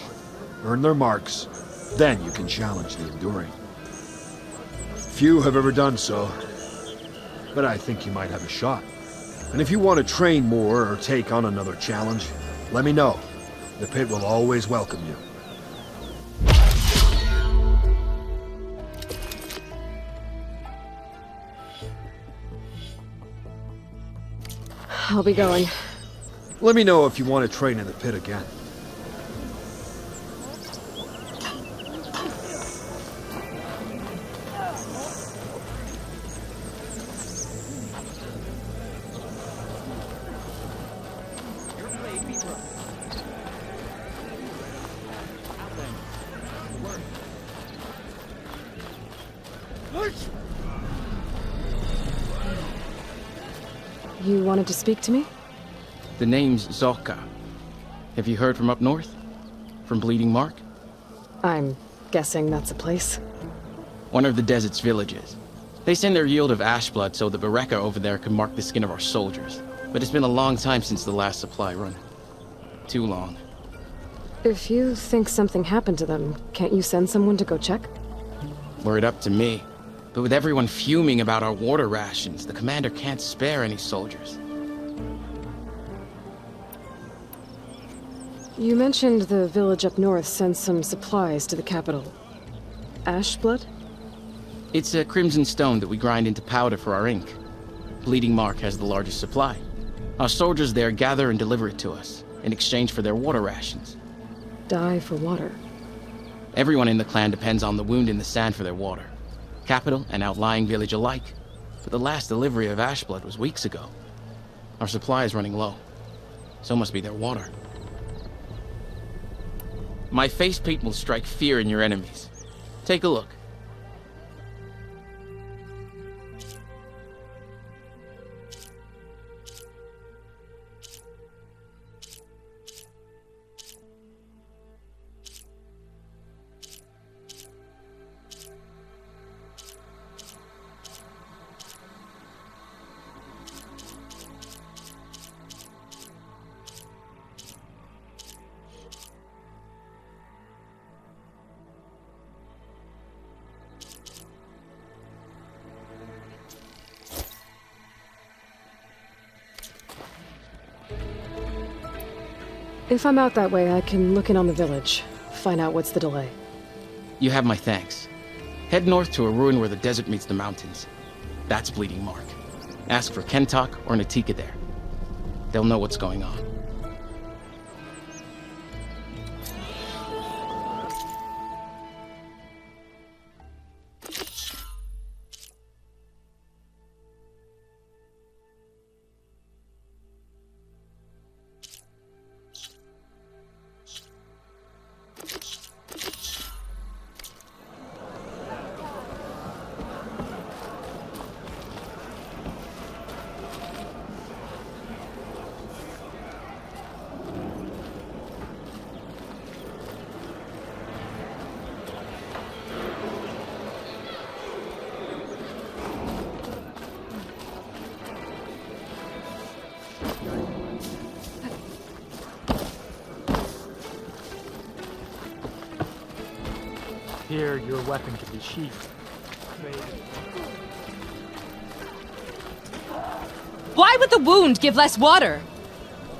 Earn their marks, then you can challenge the Enduring. Few have ever done so, but I think you might have a shot. And if you want to train more or take on another challenge, let me know. The pit will always welcome you. I'll be going. Let me know if you want to train in the pit again. You wanted to speak to me? The name's Zolka. Have you heard from up north? From Bleeding Mark? I'm guessing that's a place. One of the desert's villages. They send their yield of ash blood so the Bereka over there can mark the skin of our soldiers. But it's been a long time since the last supply run. Too long. If you think something happened to them, can't you send someone to go check? Were it up to me. But with everyone fuming about our water rations, the commander can't spare any soldiers. You mentioned the village up north sent some supplies to the capital. Ash blood? It's a crimson stone that we grind into powder for our ink. Bleeding Mark has the largest supply. Our soldiers there gather and deliver it to us, in exchange for their water rations. Die for water. Everyone in the clan depends on the wound in the sand for their water. Capital and outlying village alike. But the last delivery of ash blood was weeks ago. Our supply is running low. So must be their water. My face paint will strike fear in your enemies. Take a look. If I'm out that way, I can look in on the village, find out what's the delay. You have my thanks. Head north to a ruin where the desert meets the mountains. That's Bleeding Mark. Ask for Kentok or Natika there. They'll know what's going on. Here, your weapon can be sheathed. Why would the wound give less water?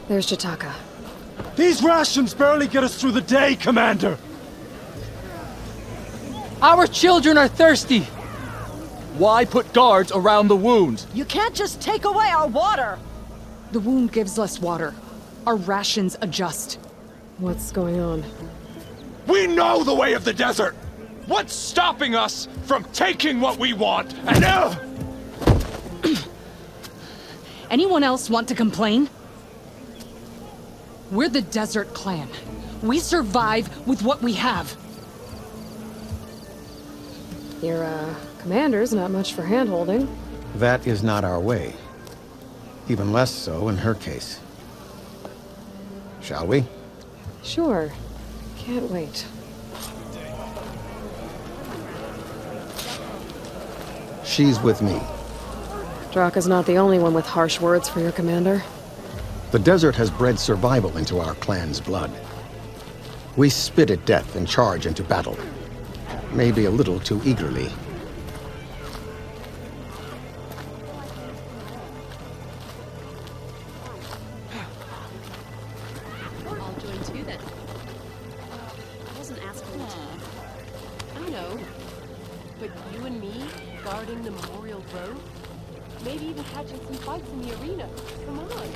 There's Jataka. These rations barely get us through the day, Commander! Our children are thirsty! Why put guards around the wounds? You can't just take away our water! The wound gives less water. Our rations adjust. What's going on? We know the way of the desert! What's stopping us from taking what we want? And now... Anyone else want to complain? We're the Desert Clan. We survive with what we have. Your, commander's not much for hand-holding. That is not our way. Even less so in her case. Shall we? Sure. Can't wait. She's with me. Draka's not the only one with harsh words for your commander. The desert has bred survival into our clan's blood. We spit at death and charge into battle. Maybe a little too eagerly. I'll join too then. I wasn't asking to. I know. But you and me, guarding the memorial road? Maybe even catching some fights in the arena. Come on.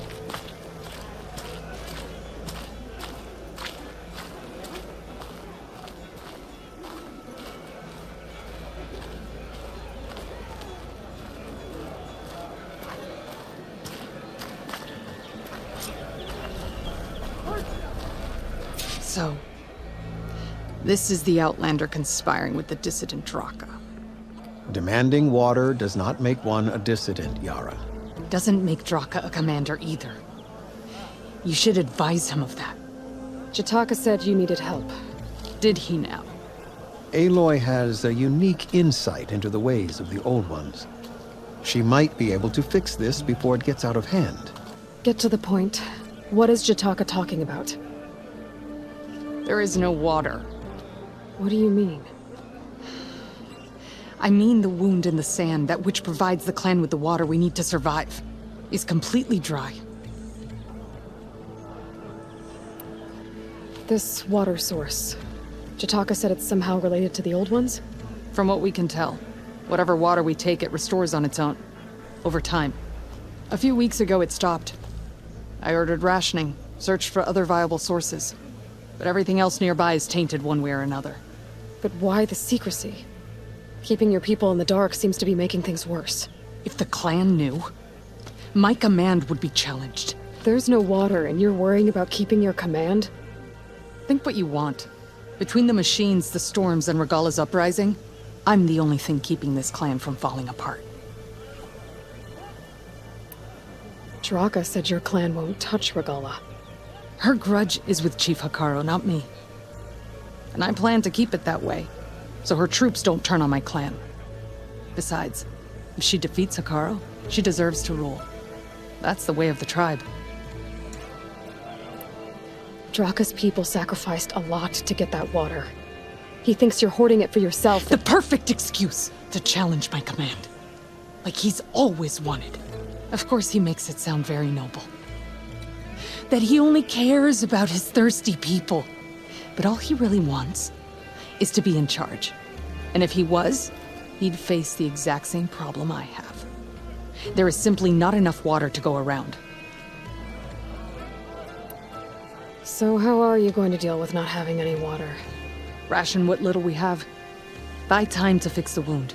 So, this is the Outlander conspiring with the dissident Draka. Demanding water does not make one a dissident, Yara. Doesn't make Draka a commander either. You should advise him of that. Jataka said you needed help. Did he now? Aloy has a unique insight into the ways of the Old Ones. She might be able to fix this before it gets out of hand. Get to the point. What is Jataka talking about? There is no water. What do you mean? I mean the wound in the sand, that which provides the clan with the water we need to survive, is completely dry. This water source. Jataka said it's somehow related to the Old Ones? From what we can tell, whatever water we take, it restores on its own. Over time. A few weeks ago, it stopped. I ordered rationing, searched for other viable sources. But everything else nearby is tainted one way or another. But why the secrecy? Keeping your people in the dark seems to be making things worse. If the clan knew, my command would be challenged. There's no water, and you're worrying about keeping your command? Think what you want. Between the machines, the storms, and Regala's uprising, I'm the only thing keeping this clan from falling apart. Draka said your clan won't touch Regala. Her grudge is with Chief Hikaru, not me. And I plan to keep it that way, so her troops don't turn on my clan. Besides, if she defeats Hikaru, she deserves to rule. That's the way of the tribe. Draka's people sacrificed a lot to get that water. He thinks you're hoarding it for yourself. The perfect excuse to challenge my command. Like he's always wanted. Of course he makes it sound very noble. That he only cares about his thirsty people. But all he really wants is to be in charge. And if he was, he'd face the exact same problem I have. There is simply not enough water to go around. So how are you going to deal with not having any water? Ration what little we have. Buy time to fix the wound.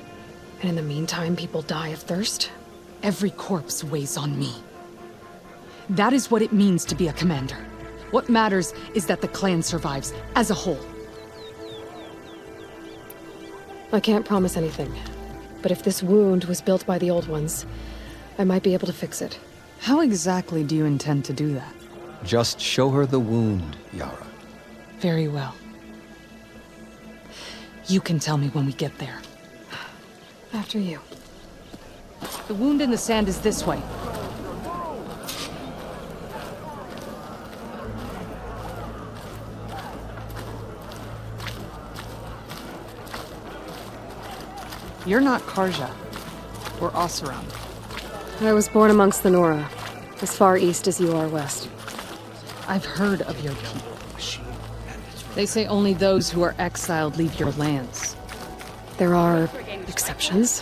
And in the meantime, people die of thirst? Every corpse weighs on me. That is what it means to be a commander. What matters is that the clan survives, as a whole. I can't promise anything. But if this wound was built by the Old Ones, I might be able to fix it. How exactly do you intend to do that? Just show her the wound, Yara. Very well. You can tell me when we get there. After you. The wound in the sand is this way. You're not Karja, or Oseram. I was born amongst the Nora, as far east as you are west. I've heard of your people. They say only those who are exiled leave your lands. There are exceptions.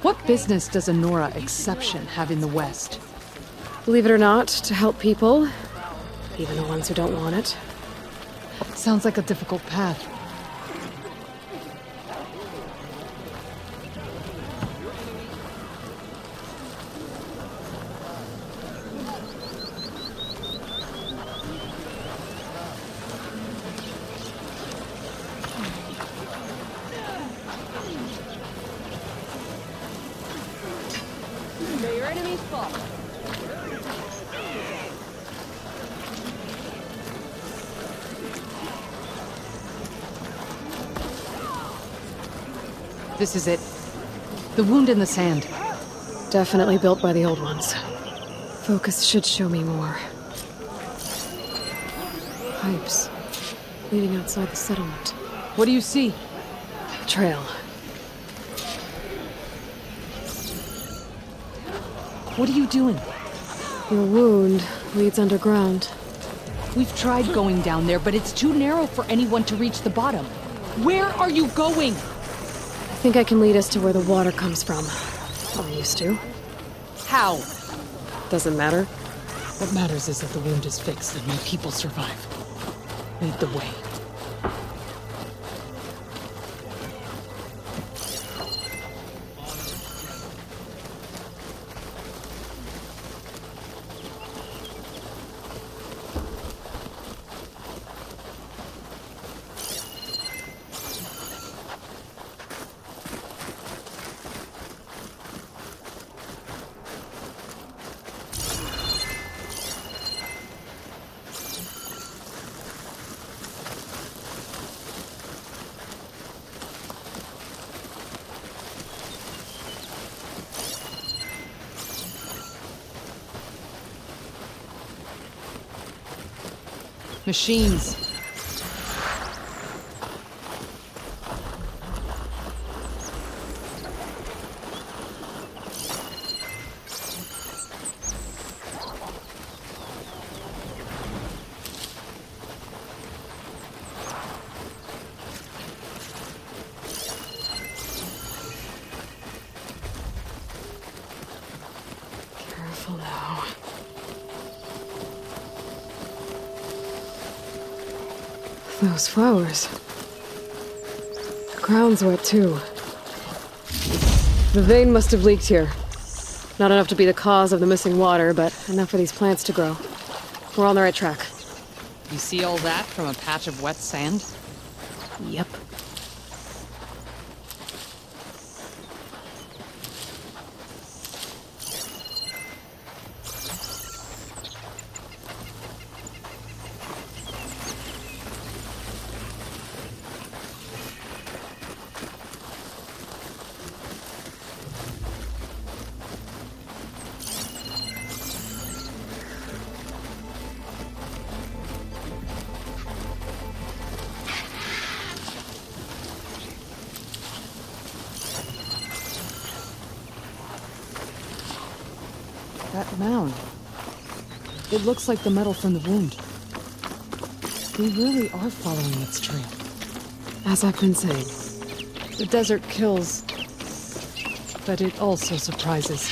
What business does a Nora exception have in the West? Believe it or not, to help people, even the ones who don't want it. Sounds like a difficult path. May your enemies fall. This is it. The wound in the sand. Definitely built by the old ones. Focus should show me more. Pipes. Leading outside the settlement. What do you see? Trail. What are you doing? Your wound leads underground. We've tried going down there, but it's too narrow for anyone to reach the bottom. Where are you going? I think I can lead us to where the water comes from. I used to. How? Doesn't matter. What matters is that the wound is fixed and my people survive. Lead the way. Machines. Careful now. Those flowers. The ground's wet too. The vein must have leaked here. Not enough to be the cause of the missing water, but enough for these plants to grow. We're on the right track. You see all that from a patch of wet sand? Yep. That mound. It looks like the metal from the wound. We really are following its trail. As I've been saying. The desert kills, but it also surprises.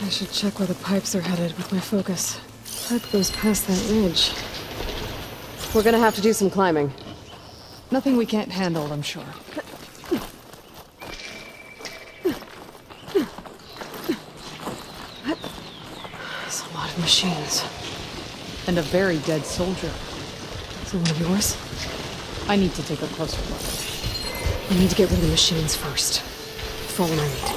I should check where the pipes are headed with my focus. Pipe goes past that ridge. We're gonna have to do some climbing. Nothing we can't handle, I'm sure. There's a lot of machines. And a very dead soldier. Is it one of yours? I need to take a closer look. We need to get rid of the machines first. Follow my lead.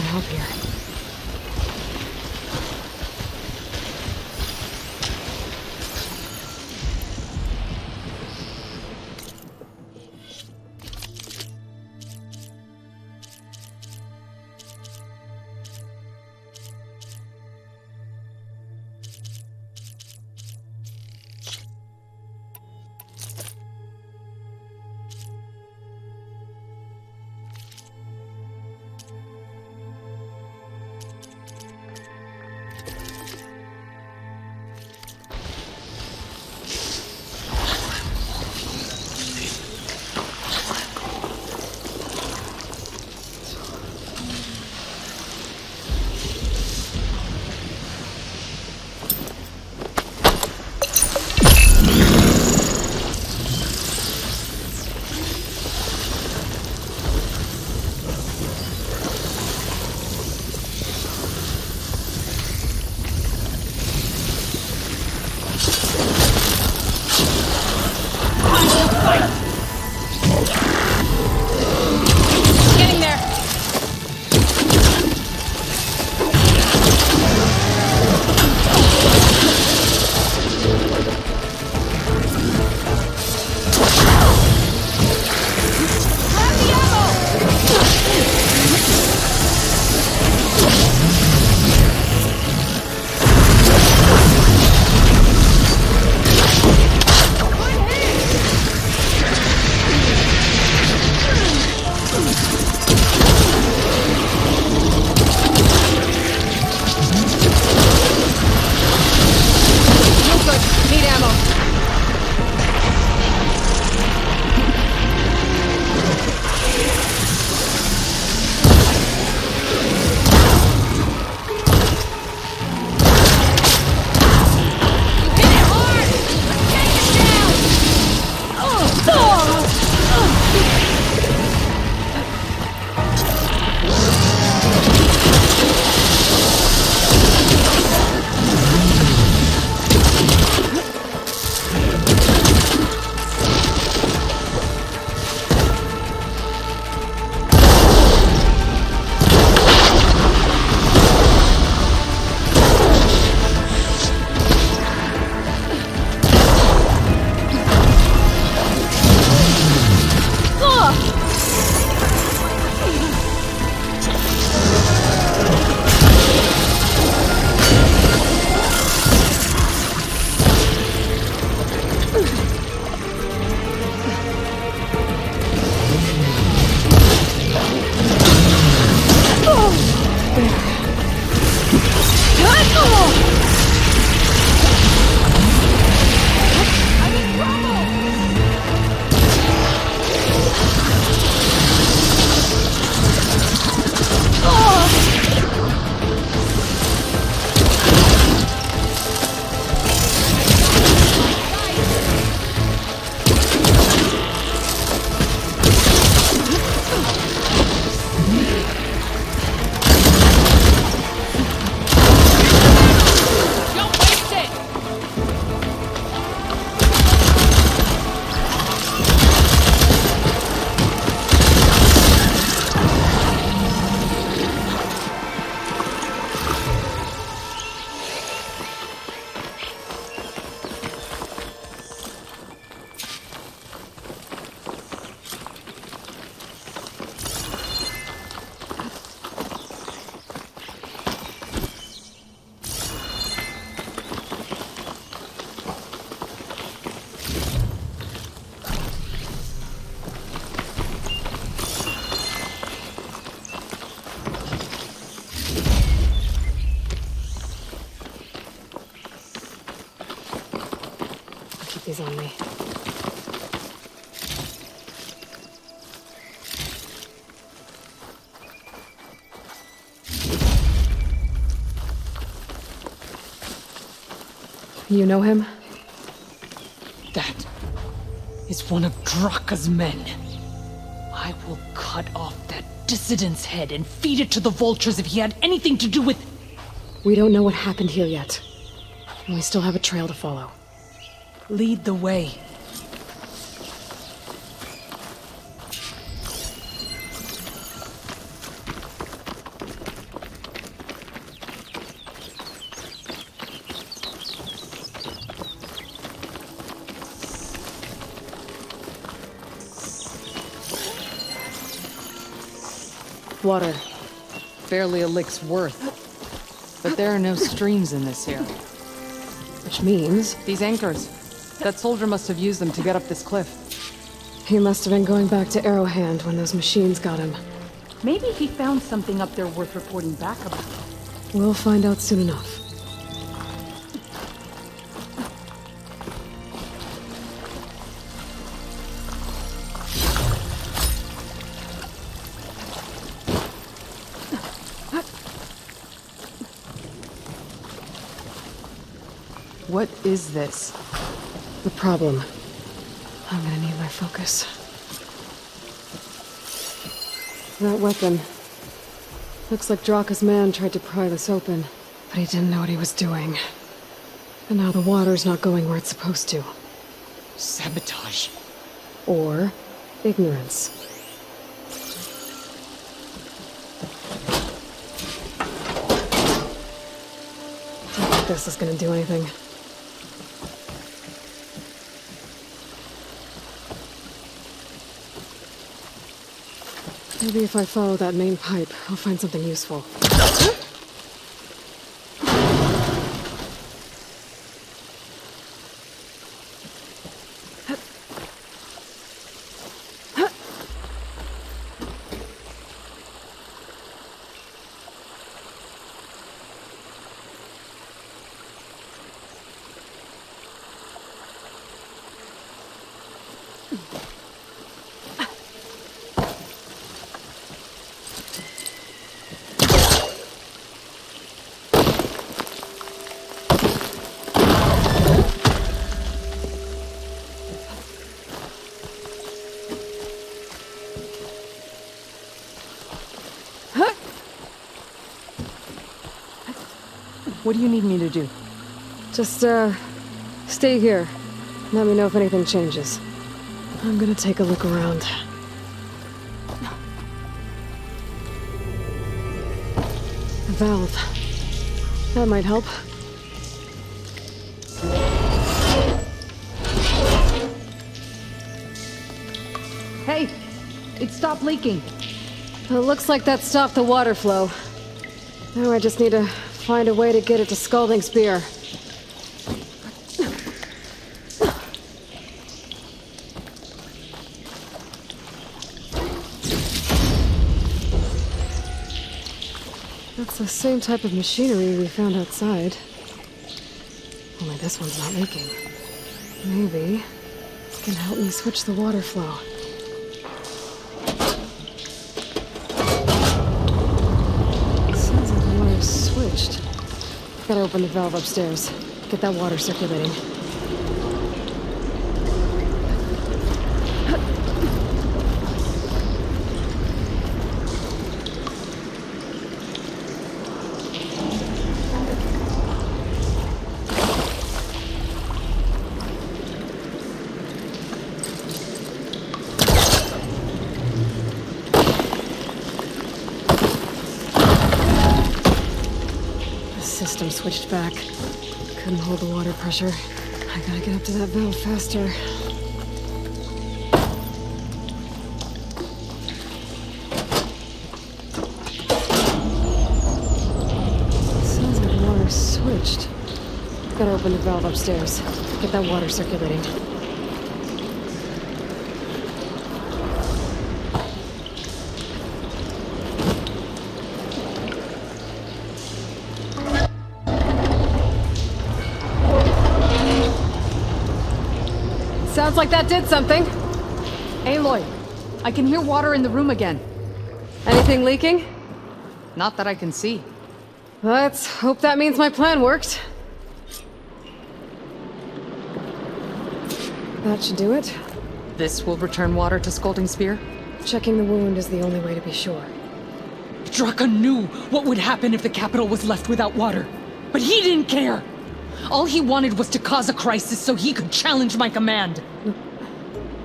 Help here. keep these on me. You know him? That is one of Draka's men. I will cut off that dissident's head and feed it to the vultures if he had anything to do with... We don't know what happened here yet. And we still have a trail to follow. Lead the way. Water. Barely a lick's worth. But there are no streams in this area. Which means... These anchors. That soldier must have used them to get up this cliff. He must have been going back to Arrowhand when those machines got him. Maybe he found something up there worth reporting back about. We'll find out soon enough. What is this? The problem. I'm gonna need my focus. That weapon. Looks like Draka's man tried to pry this open, but he didn't know what he was doing. And now the water's not going where it's supposed to. Sabotage. Or ignorance. I don't think this is gonna do anything. Maybe if I follow that main pipe, I'll find something useful. What do you need me to do? Just, stay here. Let me know if anything changes. I'm gonna take a look around. A valve. That might help. Hey! It stopped leaking. It looks like that stopped the water flow. Now I just need to find a way to get it to Scalding Spear. That's the same type of machinery we found outside. Only this one's not leaking. Maybe it can help me switch the water flow. Sounds like the water's switched. Gotta open the valve upstairs. Get that water circulating. System switched back. Couldn't hold the water pressure. I gotta get up to that valve faster. Sounds like the water's switched. Gotta open the valve upstairs. Get that water circulating. Sounds like that did something. Aloy, I can hear water in the room again. Anything leaking? Not that I can see. Let's hope that means my plan worked. That should do it. This will return water to Scolding Spear? Checking the wound is the only way to be sure. Draka knew what would happen if the capital was left without water. But he didn't care! All he wanted was to cause a crisis so he could challenge my command.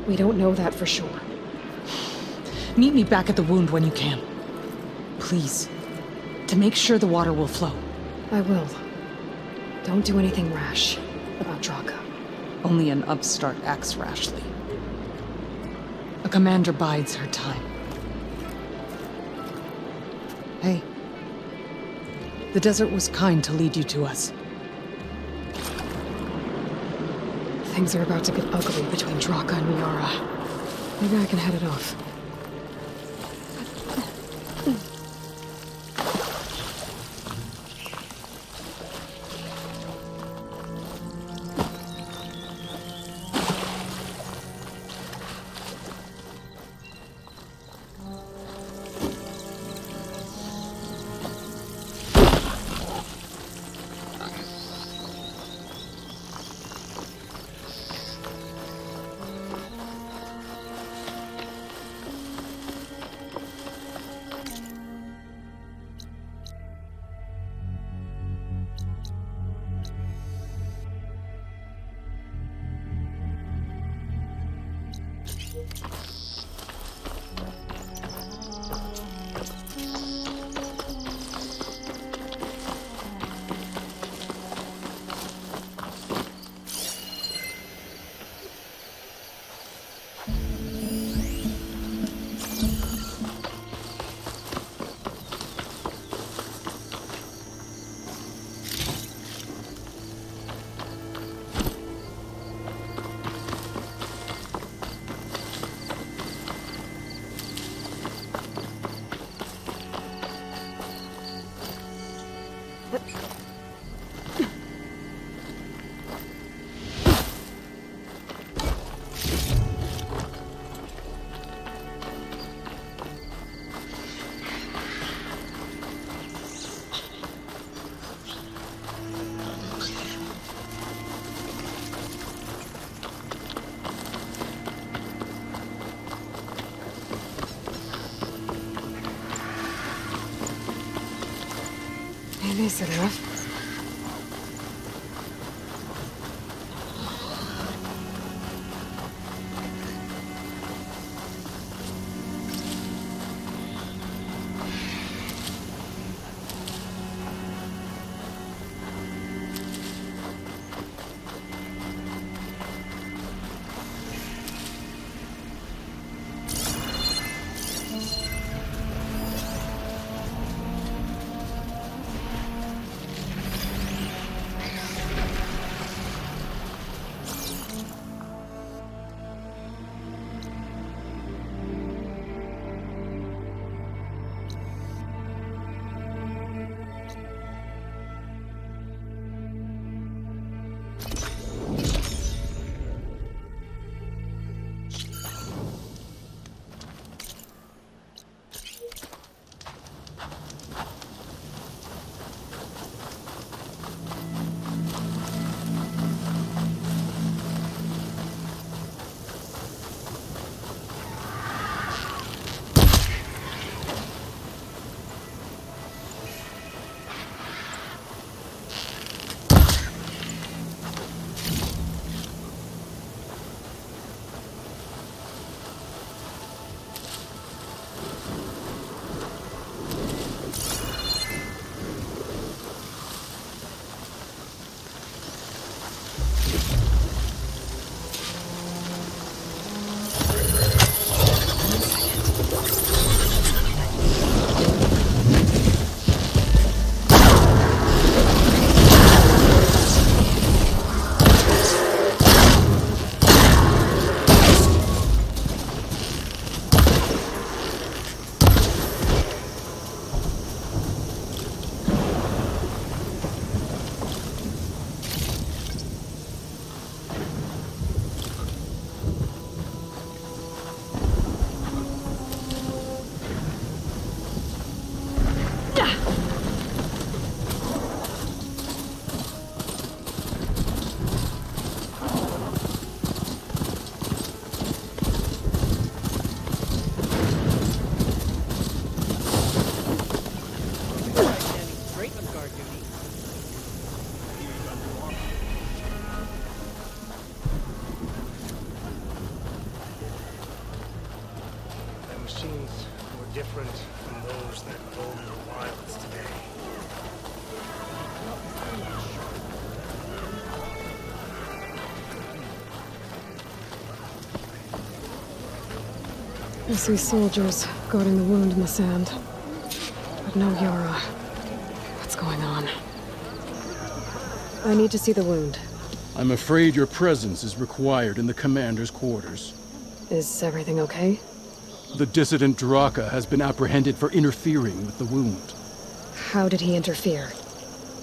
We don't know that for sure. Meet me back at the wound when you can. Please. To make sure the water will flow. I will. Don't do anything rash about Draka. Only an upstart acts rashly. A commander bides her time. Hey. The desert was kind to lead you to us. Things are about to get ugly between Draka and Miara. Maybe I can head it off. Decent enough. different from those that roam the wilds today. I see soldiers guarding the wound in the sand. But no Yara. What's going on? I need to see the wound. I'm afraid your presence is required in the commander's quarters. Is everything okay? The dissident Draka has been apprehended for interfering with the wound. How did he interfere?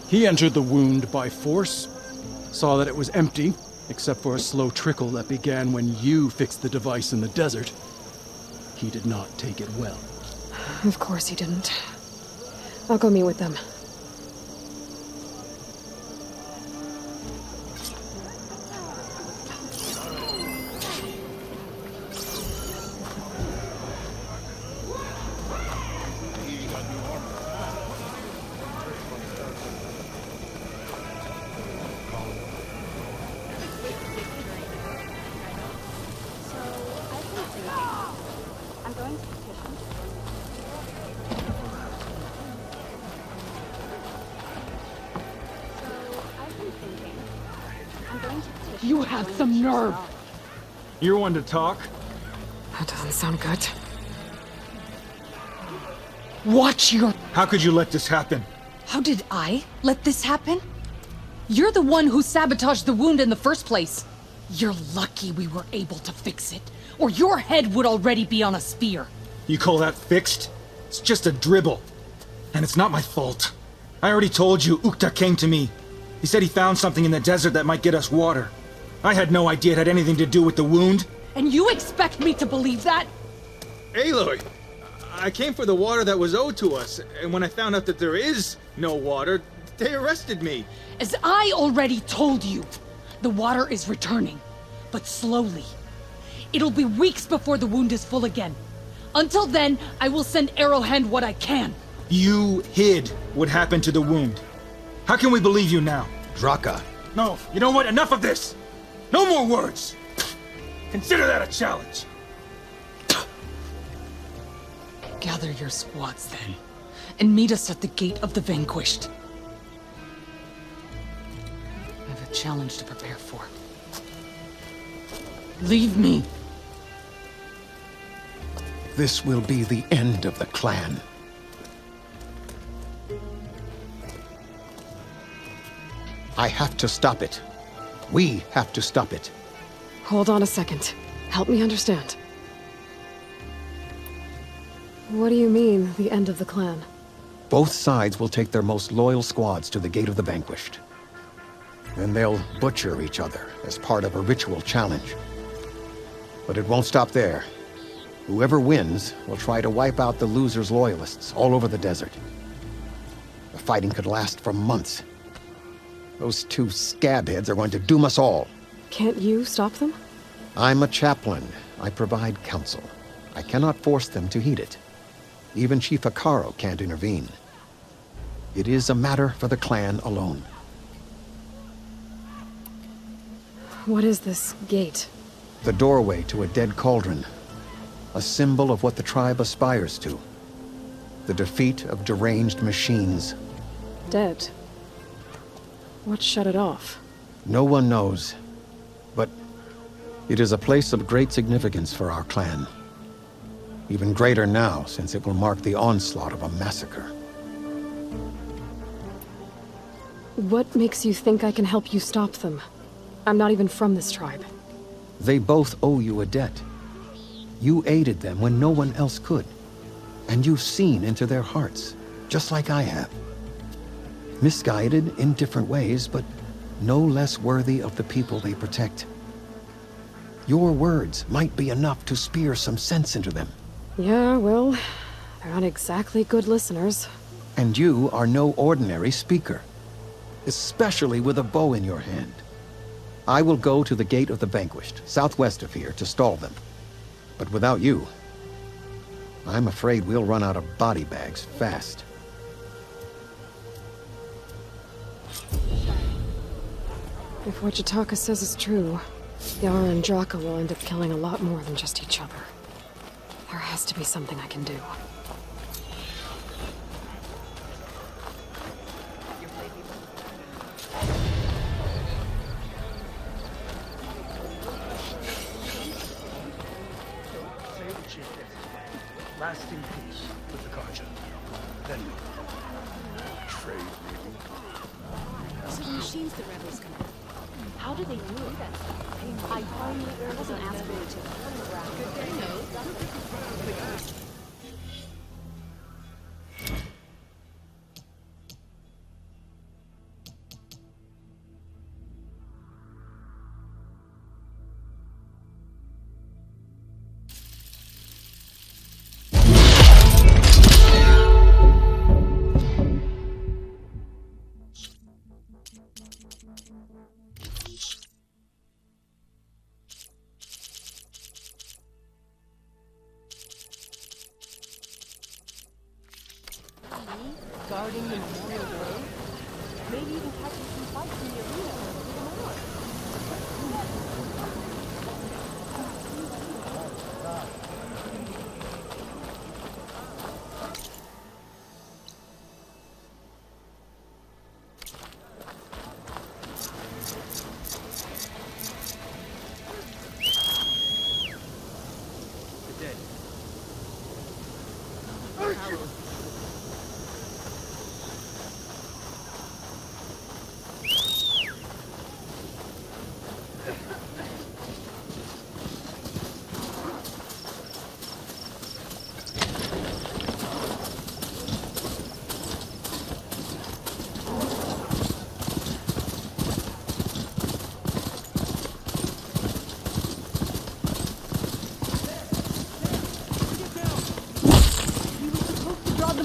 He entered the wound by force, saw that it was empty, except for a slow trickle that began when you fixed the device in the desert. He did not take it well. Of course he didn't. I'll go meet with them. You have some nerve. You're one to talk. That doesn't sound good. Watch your... How could you let this happen? How did I let this happen? You're the one who sabotaged the wound in the first place. You're lucky we were able to fix it, or your head would already be on a spear. You call that fixed? It's just a dribble. And it's not my fault. I already told you, Ukta came to me. He said he found something in the desert that might get us water. I had no idea it had anything to do with the wound. And you expect me to believe that? Aloy, I came for the water that was owed to us, and when I found out that there is no water, they arrested me. As I already told you, the water is returning, but slowly. It'll be weeks before the wound is full again. Until then, I will send Arrowhand what I can. You hid what happened to the wound. How can we believe you now? Draka. No, you know what? Enough of this! No more words! Consider that a challenge! Gather your squads then, and meet us at the gate of the Vanquished. I have a challenge to prepare for. Leave me! This will be the end of the clan. I have to stop it. We have to stop it. Hold on a second. Help me understand. What do you mean, the end of the clan? Both sides will take their most loyal squads to the Gate of the Vanquished. Then they'll butcher each other as part of a ritual challenge. But it won't stop there. Whoever wins will try to wipe out the loser's loyalists all over the desert. The fighting could last for months. Those two scabheads are going to doom us all. Can't you stop them? I'm a chaplain. I provide counsel. I cannot force them to heed it. Even Chief Akaro can't intervene. It is a matter for the clan alone. What is this gate? The doorway to a dead cauldron. A symbol of what the tribe aspires to. The defeat of deranged machines. Dead. What shut it off? No one knows. But it is a place of great significance for our clan. Even greater now, since it will mark the onslaught of a massacre. What makes you think I can help you stop them? I'm not even from this tribe. They both owe you a debt. You aided them when no one else could. And you've seen into their hearts, just like I have. Misguided in different ways, but no less worthy of the people they protect. Your words might be enough to spear some sense into them. Yeah, well, they're not exactly good listeners. And you are no ordinary speaker, especially with a bow in your hand. I will go to the Gate of the Vanquished, southwest of here, to stall them. But without you, I'm afraid we'll run out of body bags fast. If what Jataka says is true, Yara and Draka will end up killing a lot more than just each other. There has to be something I can do. Lasting peace with the Carja. Then we trade, maybe. So the machines the rebels can. How do they do it? I finally wasn't asked for it to. Good day, no. Guarding the memorial road. Maybe even catching some fights in the arena.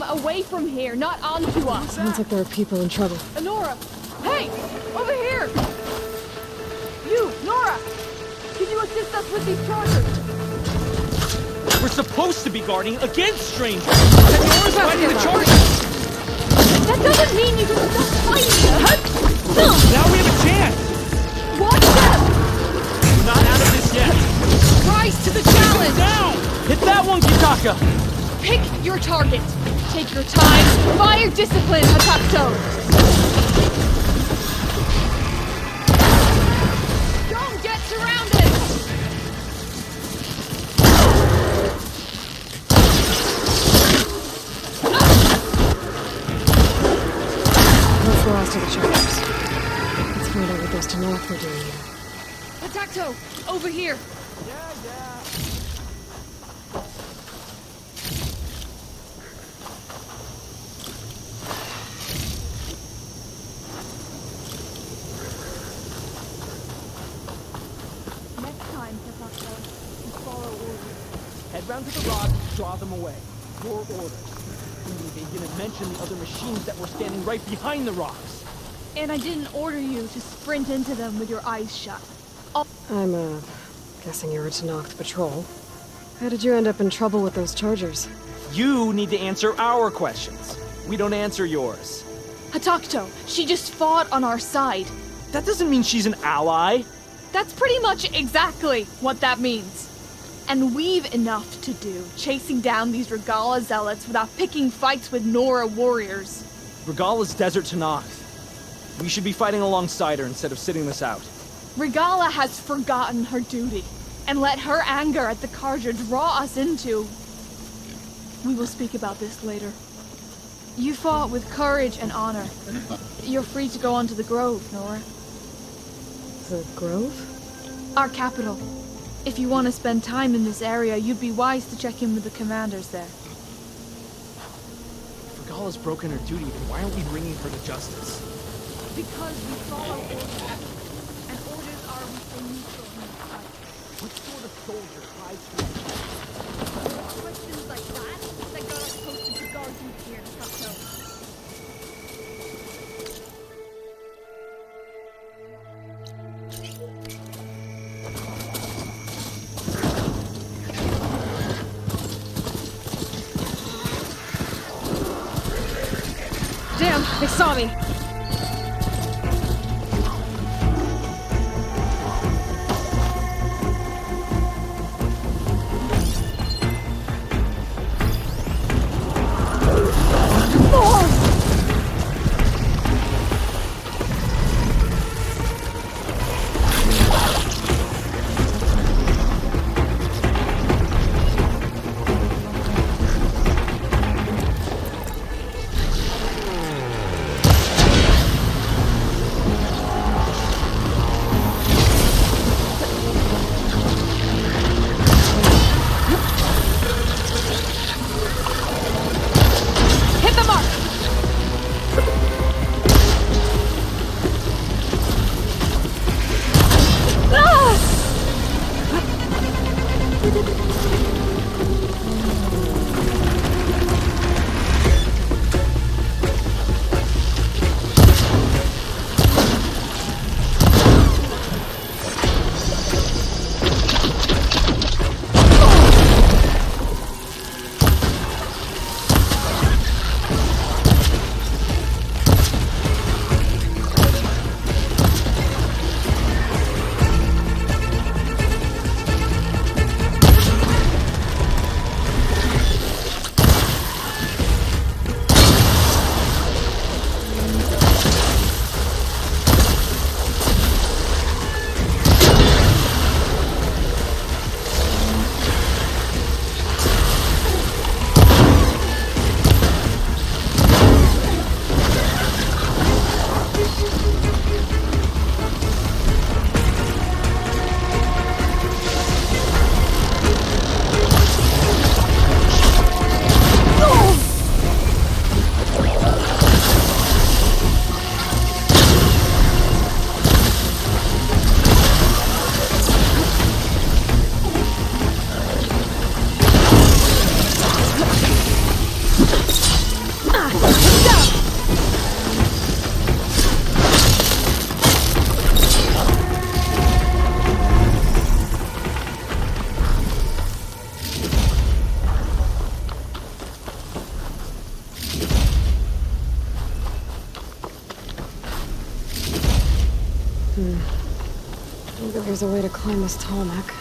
Away from here, not onto us. Sounds like there are people in trouble. Nora! Hey! Over here! You, Nora! Can you assist us with these chargers? We're supposed to be guarding against strangers! And Nora's fighting the chargers! That doesn't mean you can stop fighting! Now we have a chance! Watch them! We're not out of this yet! Rise to the challenge! Down! Hit that one, Kitaka! Pick your target. Take your time. Fire discipline, Hatakto! Don't get surrounded! What's the last of the chargers? Let's find out what those Tanakh are doing here. Hatakto! Over here! Head round to the rod, draw them away. Your orders. They didn't mention the other machines that were standing right behind the rocks. And I didn't order you to sprint into them with your eyes shut. I'm, guessing you're a Tanakh patrol. How did you end up in trouble with those chargers? You need to answer our questions. We don't answer yours. Hatakto, she just fought on our side. That doesn't mean she's an ally. That's pretty much exactly what that means. And we've enough to do, chasing down these Regala zealots without picking fights with Nora warriors. Regala's desert Tanakh. We should be fighting alongside her instead of sitting this out. Regala has forgotten her duty, and let her anger at the Carja draw us into... We will speak about this later. You fought with courage and honor. You're free to go on to the Grove, Nora. The Grove? Our capital. If you want to spend time in this area, you'd be wise to check in with the commanders there. If Regala's broken her duty, then why aren't we bringing her to justice? Because we follow orders. And orders are things of the fight. What sort of soldier hides from Questions like that got us posted to guard you here, Hatakto. Damn, they saw me! there's a way to climb this tarmac.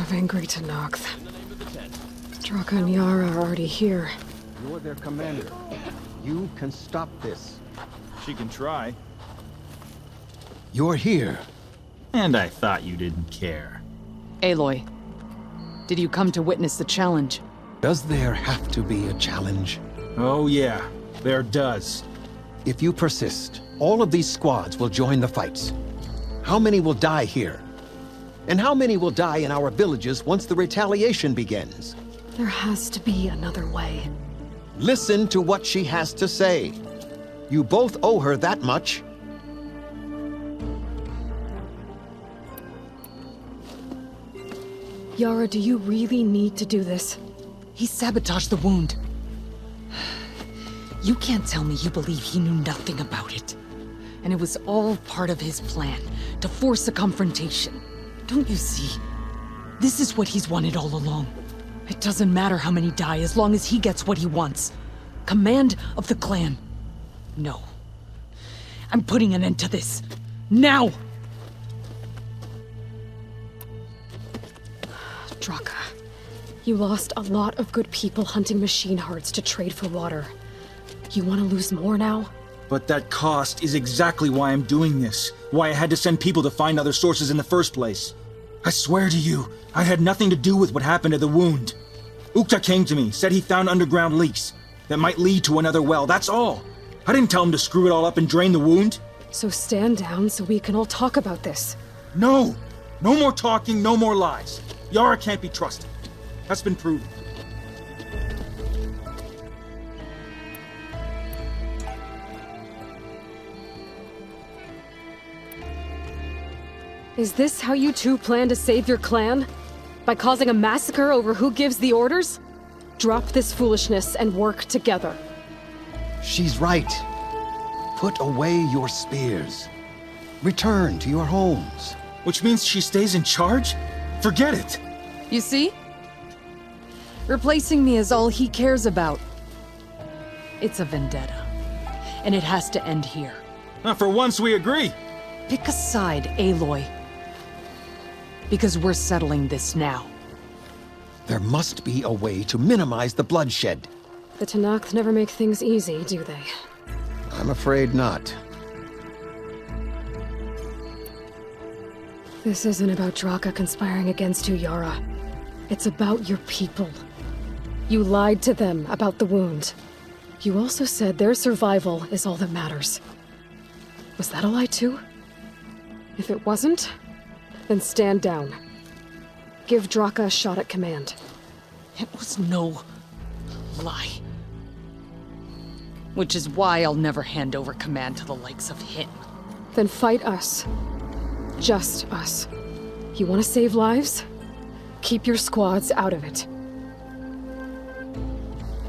of angry Tenakth. Draka and Yara are already here. You're their commander. You can stop this. She can try. You're here. And I thought you didn't care. Aloy, did you come to witness the challenge? Does there have to be a challenge? Oh yeah, there does. If you persist, all of these squads will join the fights. How many will die here? And how many will die in our villages once the retaliation begins? There has to be another way. Listen to what she has to say. You both owe her that much. Yara, do you really need to do this? He sabotaged the wound. You can't tell me you believe he knew nothing about it. And it was all part of his plan, to force a confrontation. Don't you see? This is what he's wanted all along. It doesn't matter how many die as long as he gets what he wants. Command of the clan. No. I'm putting an end to this. Now! Draka, you lost a lot of good people hunting machine hearts to trade for water. You want to lose more now? But that cost is exactly why I'm doing this. Why I had to send people to find other sources in the first place. I swear to you, I had nothing to do with what happened to the wound. Ukta came to me, said he found underground leaks that might lead to another well, that's all. I didn't tell him to screw it all up and drain the wound. So stand down so we can all talk about this. No! No more talking, no more lies. Yara can't be trusted. That's been proven. Is this how you two plan to save your clan? By causing a massacre over who gives the orders? Drop this foolishness and work together. She's right. Put away your spears. Return to your homes. Which means she stays in charge? Forget it! You see? Replacing me is all he cares about. It's a vendetta. And it has to end here. For once we agree. Pick a side, Aloy. Because we're settling this now. There must be a way to minimize the bloodshed. The Tenakth never make things easy, do they? I'm afraid not. This isn't about Draka conspiring against you, Yara. It's about your people. You lied to them about the wound. You also said their survival is all that matters. Was that a lie too? If it wasn't, then stand down. Give Draka a shot at command. It was no lie. Which is why I'll never hand over command to the likes of him. Then fight us. Just us. You want to save lives? Keep your squads out of it.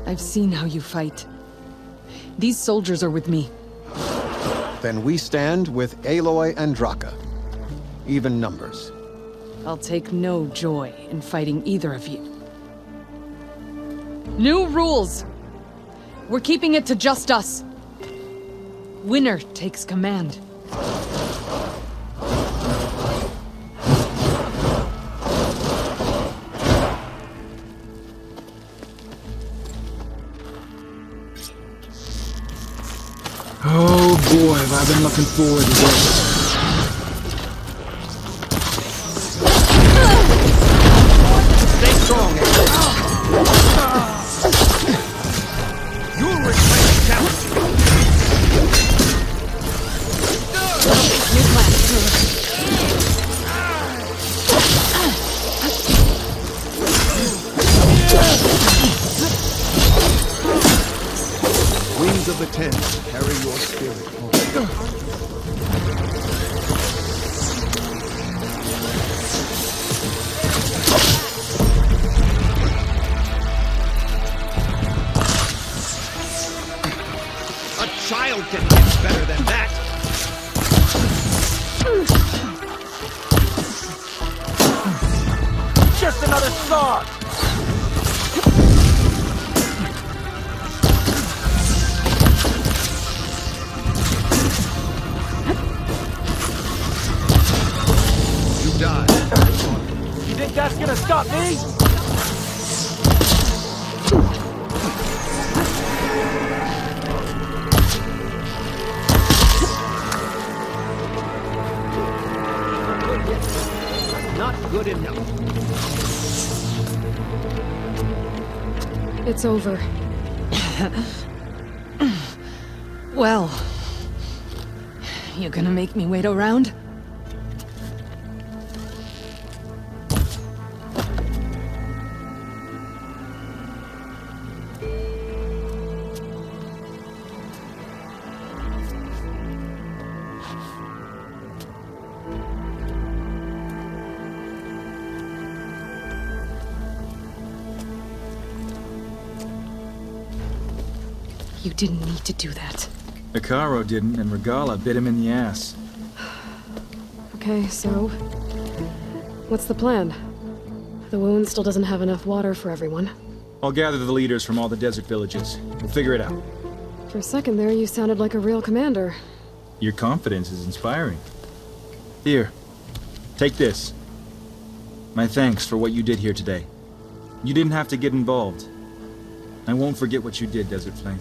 I've seen how you fight. These soldiers are with me. Then we stand with Aloy and Draka. Even numbers. I'll take no joy in fighting either of you. New rules! We're keeping it to just us. Winner takes command. Oh boy, have I been looking forward to this. Stay strong, you'll reclaim the challenge. New plan. Wings of the Ten, carry your spirit forward. A child can get better than that. Just another star. You died. You think that's that's gonna stop me? Not good enough. It's over. Well, you gonna make me wait around? You didn't need to do that. Icaro didn't, and Regala bit him in the ass. Okay, so... what's the plan? The wound still doesn't have enough water for everyone. I'll gather the leaders from all the desert villages. We'll figure it out. For a second there, you sounded like a real commander. Your confidence is inspiring. Here, take this. My thanks for what you did here today. You didn't have to get involved. I won't forget what you did, Desert Flame.